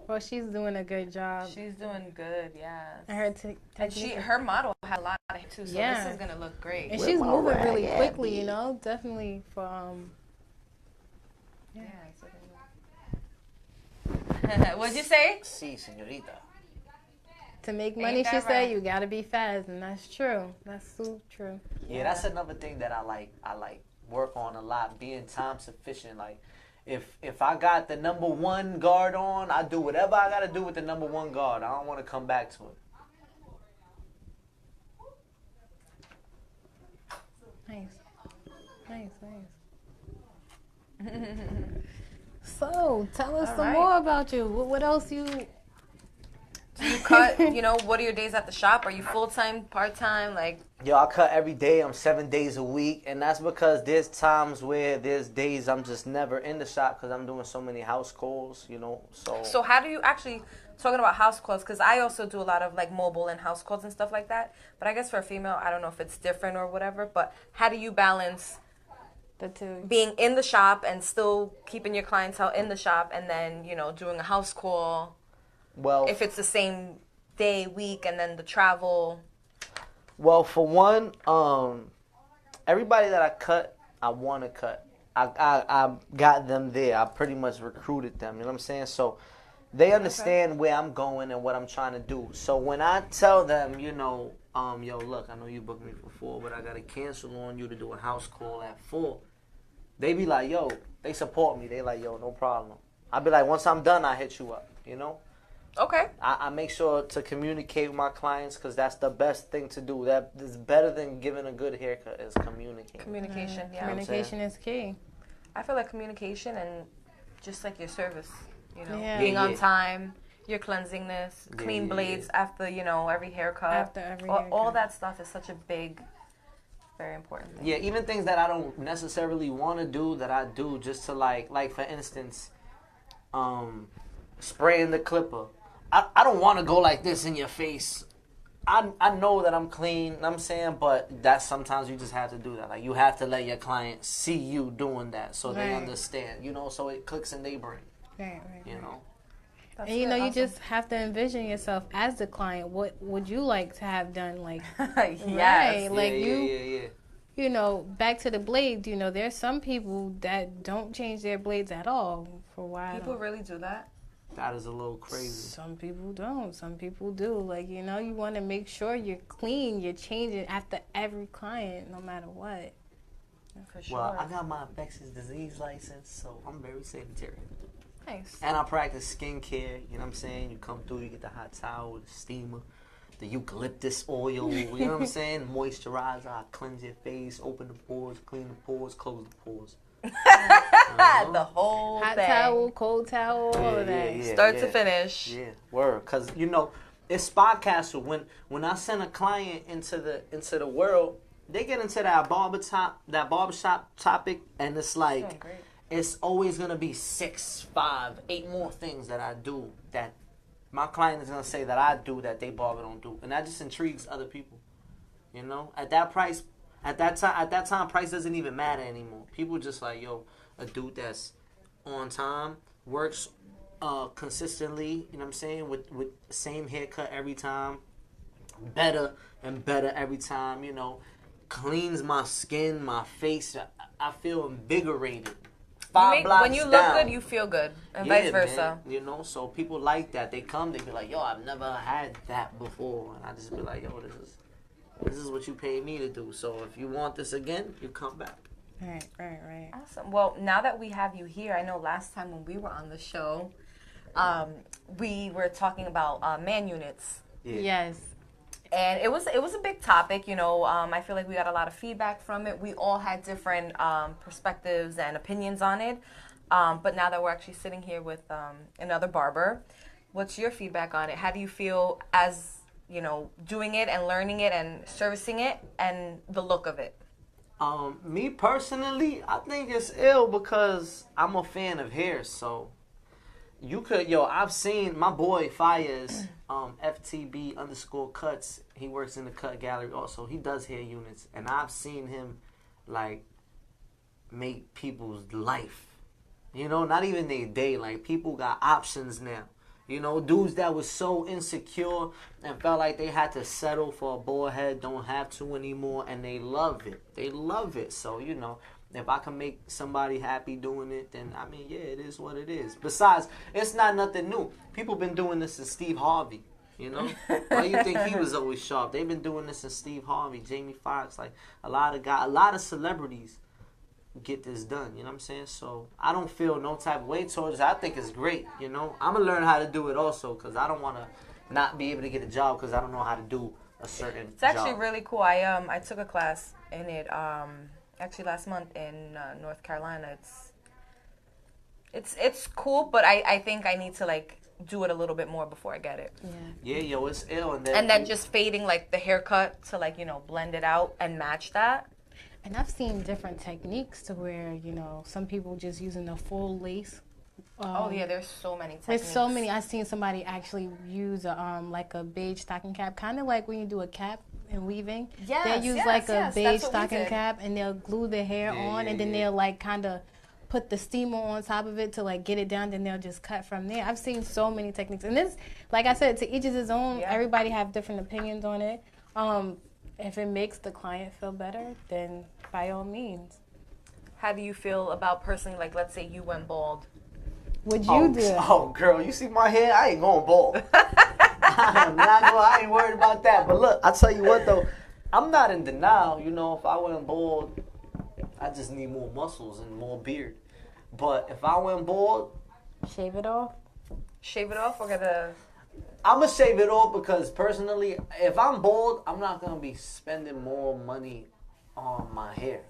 Well, she's doing a good job. She's doing good, yeah. And her model had a lot of it too, so this is gonna look great. And she's moving really quickly, you know. Definitely for What'd you say? Si, señorita. To make money, she said, you gotta be fast, and that's true. That's so true. Yeah, that's another thing that I like work on a lot, being time sufficient. Like, if I got the number one guard on, I do whatever I gotta do with the number one guard. I don't want to come back to it. Nice. So, tell us some more about you. What else you cut? You know, what are your days at the shop? Are you full-time, part-time? Like, Yo, I cut every day. I'm 7 days a week, and that's because there's times where there's days I'm just never in the shop because I'm doing so many house calls, you know. So how do you actually, talking about house calls, because I also do a lot of like mobile and house calls and stuff like that, but I guess for a female, I don't know if it's different or whatever, but how do you balance the two, being in the shop and still keeping your clientele in the shop, and then, you know, doing a house call? Well, if it's the same day, week, and then the travel. Well, for one, everybody that I cut, I want to cut. I got them there. I pretty much recruited them. You know what I'm saying? So they understand where I'm going and what I'm trying to do. So when I tell them, you know, yo, look, I know you booked me for 4, but I got to cancel on you to do a house call at 4. They be like, yo, they support me. They like, yo, no problem. I be like, once I'm done, I hit you up, you know? Okay. I make sure to communicate with my clients because that's the best thing to do. That is better than giving a good haircut is communicating. Communication, yeah. Communication is key. I feel like communication and just like your service, you know, Yeah. being on time, your cleansingness, clean blades after, you know, every haircut. After every all that stuff is such a big, very important thing. Yeah, even things that I don't necessarily want to do that I do just to like for instance, spraying the clipper. I don't want to go like this in your face. I know that I'm clean, you know what I'm saying, but that sometimes you just have to do that. Like you have to let your client see you doing that so they understand, you know, so it clicks in their brain. Right. You know. That's and you know, awesome. You just have to envision yourself as the client. What would you like to have done? Like, yes. Right, like yeah. You know, back to the blades. You know, there's some people that don't change their blades at all for a while. People really do that. That is a little crazy. Some people don't. Some people do. Like, you know, you want to make sure you're clean. You're changing after every client, no matter what. For sure. Well, I got my infectious disease license, so I'm very sanitary. Nice. And I practice skincare. You know what I'm saying? You come through, you get the hot towel, the steamer, the eucalyptus oil. You know what I'm saying? Moisturizer. I cleanse your face, open the pores, clean the pores, close the pores. The whole hot thing. Towel, cold towel, all of that. Start to finish. Yeah, word. Cause you know, it's Spa Castle. When I send a client into the world, they get into that barbershop topic, and it's like it's always gonna be 6, 5, 8 more things that I do that my client is gonna say that I do that they barber don't do, and that just intrigues other people. You know, at that price. At that time, price doesn't even matter anymore. People just like, yo, a dude that's on time, works consistently, you know what I'm saying, with same haircut every time, better and better every time, you know, cleans my skin, my face. I feel invigorated. When you look good, you feel good, and vice versa. Man, you know, so people like that. They come, they be like, yo, I've never had that before. And I just be like, yo, this is what you paid me to do. So if you want this again, you come back. Right. Awesome. Well, now that we have you here, I know last time when we were on the show, we were talking about man units. Yeah. Yes. And it was a big topic, you know. I feel like we got a lot of feedback from it. We all had different perspectives and opinions on it. But now that we're actually sitting here with another barber, what's your feedback on it? How do you feel as, you know, doing it and learning it and servicing it and the look of it? Me personally, I think it's ill because I'm a fan of hair. So you could, I've seen my boy Fire's FTB_cuts. He works in the cut gallery also. He does hair units, and I've seen him like make people's life. You know, not even their day. Like people got options now. You know, dudes that was so insecure and felt like they had to settle for a bald head don't have to anymore, and they love it. They love it. So, you know, if I can make somebody happy doing it, then, I mean, yeah, it is what it is. Besides, it's not nothing new. People been doing this since Steve Harvey, you know? Why you think he was always sharp? They've been doing this since Steve Harvey, Jamie Foxx, like a lot of celebrities get this done, you know what I'm saying? So I don't feel no type of way towards it. I think it's great, you know? I'm going to learn how to do it also because I don't want to not be able to get a job because I don't know how to do a certain It's actually really cool. I took a class in it actually last month in North Carolina. It's cool, but I think I need to like do it a little bit more before I get it. Yeah, yo, it's ill. And then just fading like the haircut to like, you know, blend it out and match that. And I've seen different techniques to where, you know, some people just using the full lace. Oh yeah, there's so many techniques. There's so many. I've seen somebody actually use a like a beige stocking cap, kind of like when you do a cap and weaving. Yes, they use like a beige stocking cap and they'll glue the hair on and then they'll like kind of put the steamer on top of it to like get it down, then they'll just cut from there. I've seen so many techniques. And this, like I said, to each is his own. Everybody have different opinions on it. If it makes the client feel better, then by all means. How do you feel about personally, like let's say you went bald? Would you do it? Oh, girl, you see my hair? I ain't going bald. I ain't worried about that. But look, I tell you what though, I'm not in denial. You know, if I went bald, I just need more muscles and more beard. But if I went bald, shave it off. Shave it off or get a... I'm going to shave it off because personally, if I'm bald, I'm not going to be spending more money on my hair.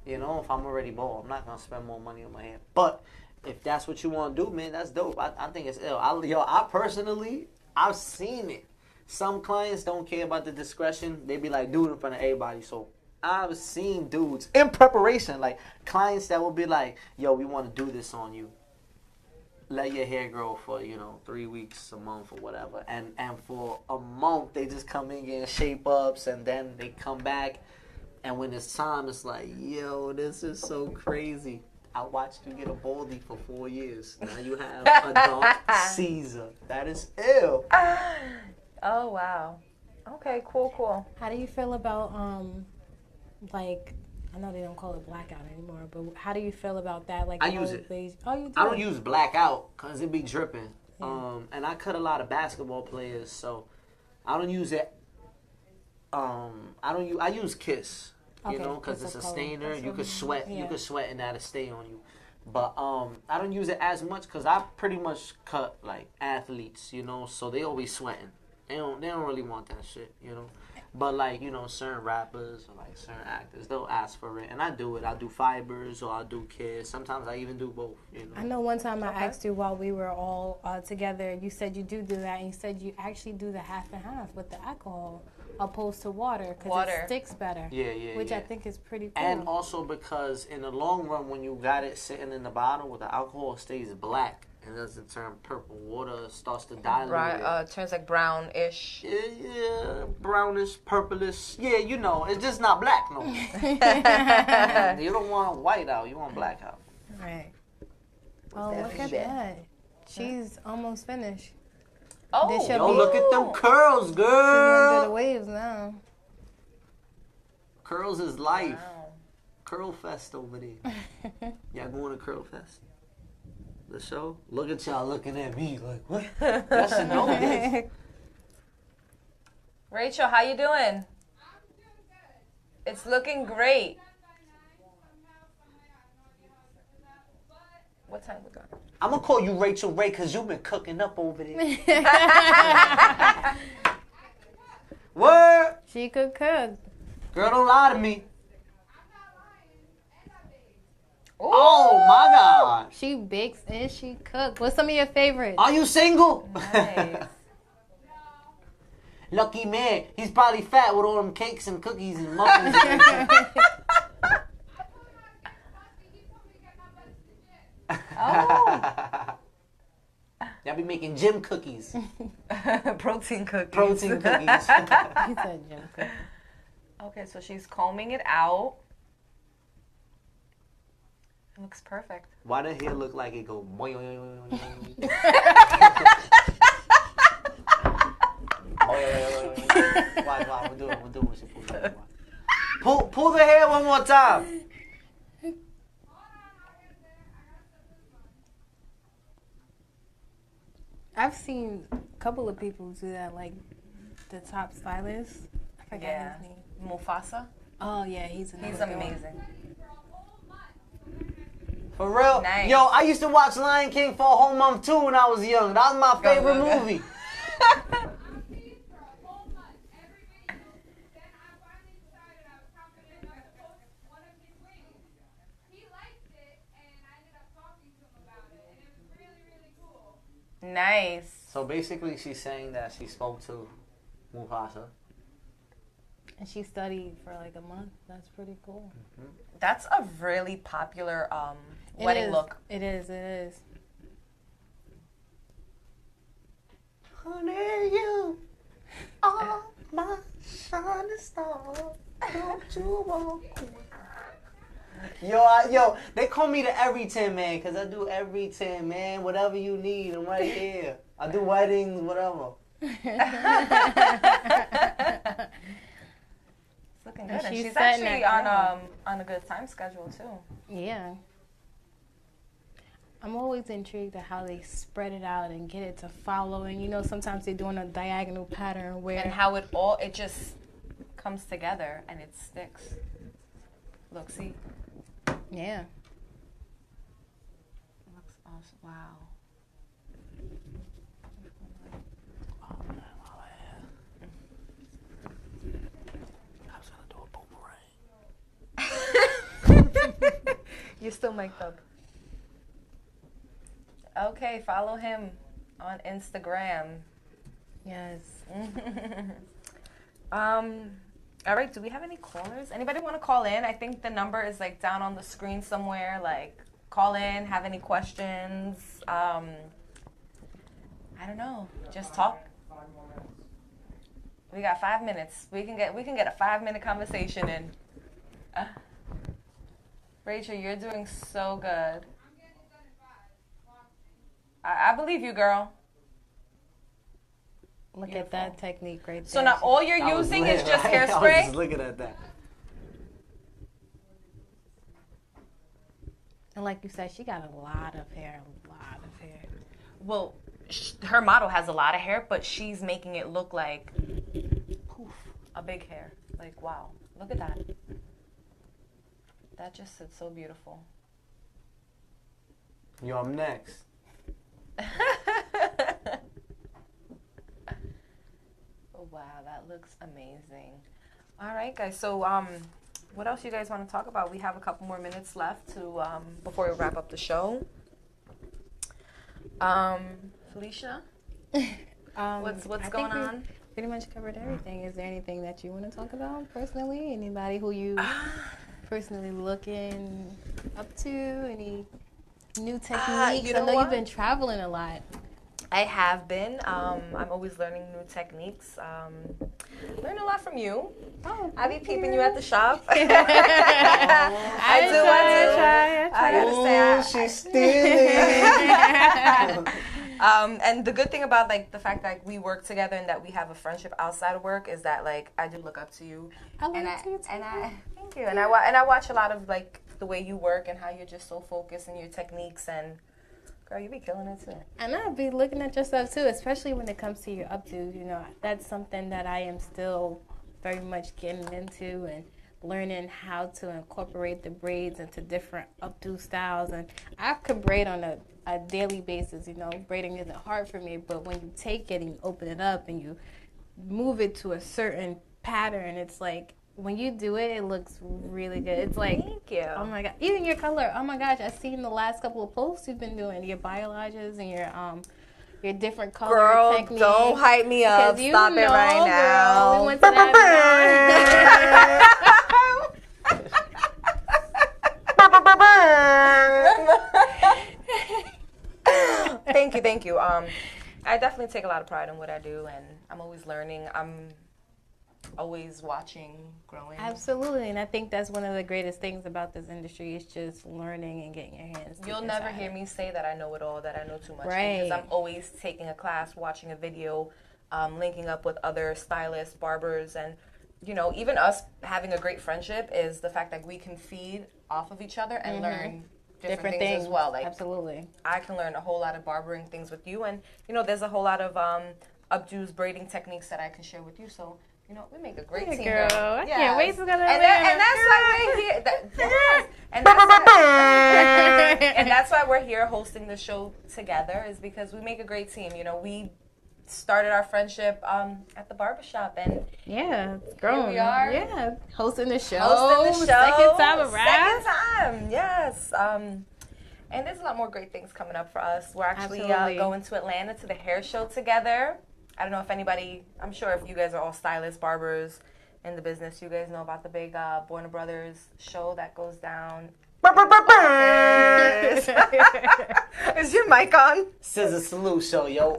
You know, if I'm already bald, I'm not going to spend more money on my hair. But if that's what you want to do, man, that's dope. I think it's ill. I personally, I've seen it. Some clients don't care about the discretion. They be like, do it in front of everybody. So I've seen dudes in preparation, like clients that will be like, yo, we want to do this on you. Let your hair grow for, 3 weeks, a month, or whatever. And for a month, they just come in getting shape-ups, and then they come back. And when it's time, it's like, yo, this is so crazy. I watched you get a baldy for 4 years. Now you have a dark Caesar. That is ill. Oh, wow. Okay, cool. How do you feel about, like, I know they don't call it blackout anymore, but how do you feel about that? Like, I use it. Oh, you do? I don't use blackout because it be dripping. Yeah. And I cut a lot of basketball players, so I don't use it. I use Kiss, because it's a stainer. You could sweat. Yeah. You could sweat and that'll stay on you. But I don't use it as much because I pretty much cut like athletes, so they always sweating. They don't really want that shit, But like, certain rappers or like certain actors, they'll ask for it. And I do it. I do fibers or I do Kiss. Sometimes I even do both, I know one time I asked you while we were all together, you said you do that, and you said you actually do the half and half with the alcohol opposed to water because it sticks better. Yeah. Which I think is pretty cool. And also because in the long run, when you got it sitting in the bottle with the alcohol, it stays black. It doesn't turn purple. Water starts to dilute it. Turns like brownish. Yeah, brownish, purplish. Yeah, it's just not black no more. You don't want white out. You want black out. Right. Oh, look at that. She's almost finished. Oh, look at them curls, girl. She's under the waves now. Curls is life. Wow. Curl Fest over there. Y'all going to Curl Fest? The show? Look at y'all looking at me like, what? Y'all should know this. Rachel, how you doing? I'm doing good. It's looking great. What time we got? I'm going to call you Rachel Ray because you've been cooking up over there. Word? She could cook. Girl, don't lie to me. Oh my God! She bakes and she cooks. What's some of your favorites? Are you single? Nice. Lucky man. He's probably fat with all them cakes and cookies and muffins. Y'all be making gym cookies. Protein cookies. Protein cookies. He said gym cookies. Okay, so she's combing it out. It looks perfect. Why the hair look like it go boing? Why? We'll do it. Pull the hair one more time. I've seen a couple of people do that, like the top stylist. I forget his name. Mufasa? Oh, yeah, he's amazing. For real? Nice. Yo, I used to watch Lion King for a whole month too when I was young. That was my favorite movie. So basically, she's saying that she spoke to Mufasa. And she studied for like a month. That's pretty cool. Mm-hmm. That's a really popular wedding look. It is. Honey, you are my shining star. Don't you walk away. Yo, they call me the everything man because I do everything, man. Whatever you need, I'm right here. I do weddings, whatever. It's looking good. And she's setting actually that on a good time schedule too. Yeah. I'm always intrigued at how they spread it out and get it to following. You know, sometimes they're doing a diagonal pattern where... And how it just comes together and it sticks. Look, see? Yeah. Looks awesome. Wow. You're still mic'd up. Okay, follow him on Instagram. Yes. All right, do we have any callers? Anybody want to call in? I think the number is like down on the screen somewhere. Like, call in, have any questions. I don't know. Just talk. We got 5 minutes. We can get a 5-minute conversation in. Rachel, you're doing so good. I believe you, girl. Look at that technique right there. So now all you're using is just hairspray? I was just looking at that. And like you said, she got a lot of hair. Well, her model has a lot of hair, but she's making it look like poof, a big hair. Like, wow, look at that. That just sits so beautiful. Yo, I'm next. Oh, wow, that looks amazing. All right, guys. So, what else you guys want to talk about? We have a couple more minutes left to before we wrap up the show. Felicia, what's going on? Pretty much covered everything. Is there anything that you want to talk about personally? Anybody who you personally looking up to? Any new techniques? I know you've been traveling a lot. I have been. I'm always learning new techniques. Learn a lot from you. Oh, I be peeping you at the shop. I do. I gotta say, she's stealing. And the good thing about like the fact that we work together and that we have a friendship outside of work is that like I do look up to you. Thank you. And I watch a lot of like the way you work and how you're just so focused in your techniques and. Girl, you be killing it too. And I'll be looking at yourself too, especially when it comes to your updos. You know, that's something that I am still very much getting into and learning how to incorporate the braids into different updo styles. And I could braid on a daily basis. You know, braiding isn't hard for me, but when you take it and you open it up and you move it to a certain pattern, it's like, when you do it, it looks really good. It's like, thank you. Oh my god, even your color. Oh my gosh, I've seen the last couple of posts you've been doing, your biolages and your different color girl, techniques. Don't hype me up. Stop it right now. Girl, we went to that. Thank you. I definitely take a lot of pride in what I do, and I'm always learning. I'm always watching, growing. Absolutely, and I think that's one of the greatest things about this industry is just learning and getting your hands. You'll never hear me say that I know it all, that I know too much, right? Because I'm always taking a class, watching a video, linking up with other stylists, barbers, and you know, even us having a great friendship is the fact that we can feed off of each other and learn different things as well. Like, absolutely, I can learn a whole lot of barbering things with you, and you know, there's a whole lot of updos, braiding techniques that I can share with you. So. You know, we make a great team, girl. I can't wait to go to and that's why we're here. And that's why we're here hosting the show together, is because we make a great team. You know, we started our friendship at the barbershop, and it's grown. Here we are. Yeah, hosting the show. Second time around. Second time, yes. And there's a lot more great things coming up for us. We're actually Absolutely. going to Atlanta to the hair show together. I don't know if anybody, I'm sure if you guys are all stylists, barbers in the business, you guys know about the big Warner Brothers show that goes down. Is your mic on? ScissorSalute Show, yo.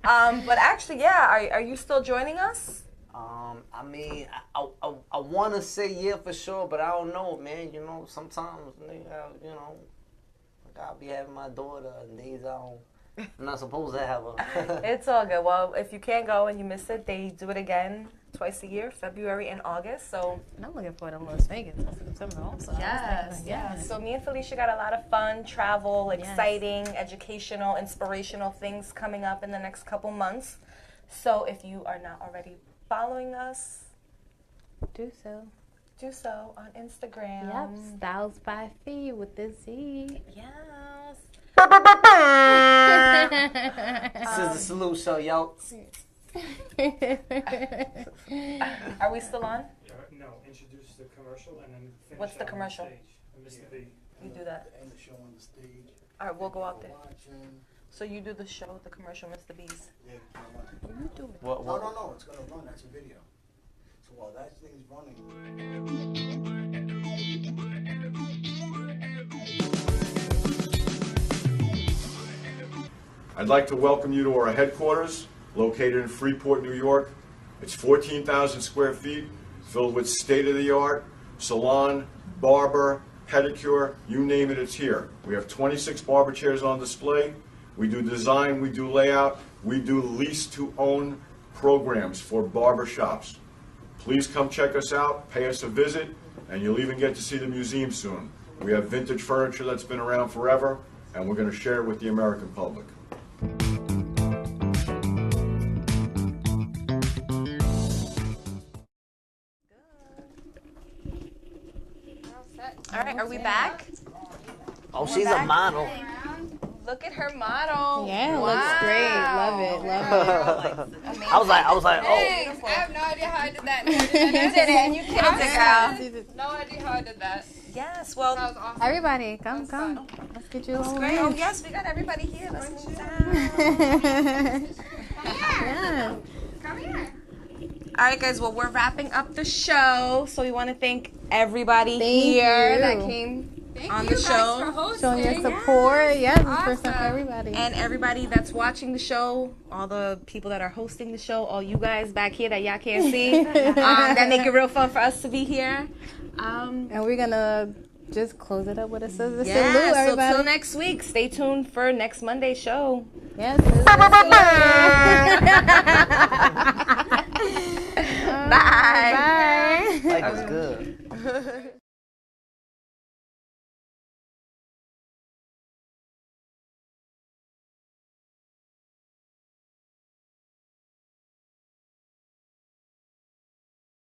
But actually, yeah, are you still joining us? I mean, I want to say yeah for sure, but I don't know, man. You know, sometimes, nigga, you know, like I'll be having my daughter and days I'm not supposed to have her. It's all good. Well, if you can't go and you miss it, they do it again twice a year, February and August. So And I'm looking forward to Las Vegas in September also. yes. So me and Felicia got a lot of fun, travel, exciting, educational, inspirational things coming up in the next couple months. So if you are not already following us, Do so. do so on Instagram. Yep. Styles by Fee with the Z. Yes. ScissorSalute Show, yo. Are we still on? No, introduce the commercial and then finish. What's the out on commercial? stage. Mr. B. You do that. End the show on the stage. All right, we'll go out there. Watching. So you do the show, the commercial, Mr. B's. Yeah, You do it. What? no, it's gonna run. That's a video. So while that thing's running. I'd like to welcome you to our headquarters, located in Freeport, New York. It's 14,000 square feet, filled with state-of-the-art salon, barber, pedicure, you name it, it's here. We have 26 barber chairs on display. We do design, we do layout, we do lease-to-own programs for barber shops. Please come check us out, pay us a visit, and you'll even get to see the museum soon. We have vintage furniture that's been around forever, and we're going to share it with the American public. All right, are we back? Oh, she's a model. Look at her model. Yeah, it looks great. Love it. Love it. I was like, oh. Thanks. I have no idea how I did that. You did it. You killed it, girl. No idea how I did that. Yes, well, That was awesome. Everybody, come. Let's get you a whole great. Oh, lunch. yes, we got everybody here. Let's move down. Yeah. Come here. All right, guys, well, we're wrapping up the show, so we want to thank everybody Thank here you. that came on the Guys, for show. hosting. Showing your support. Yes, it's for Awesome. everybody. And everybody that's watching the show, all the people that are hosting the show, all you guys back here that y'all can't see, that make it real fun for us to be here. And we're going to just close it up with a scissor salute, Yeah, so everybody. till next week, stay tuned for next Monday's show. Yes. Scissor salute. Bye. Bye. Like, was good.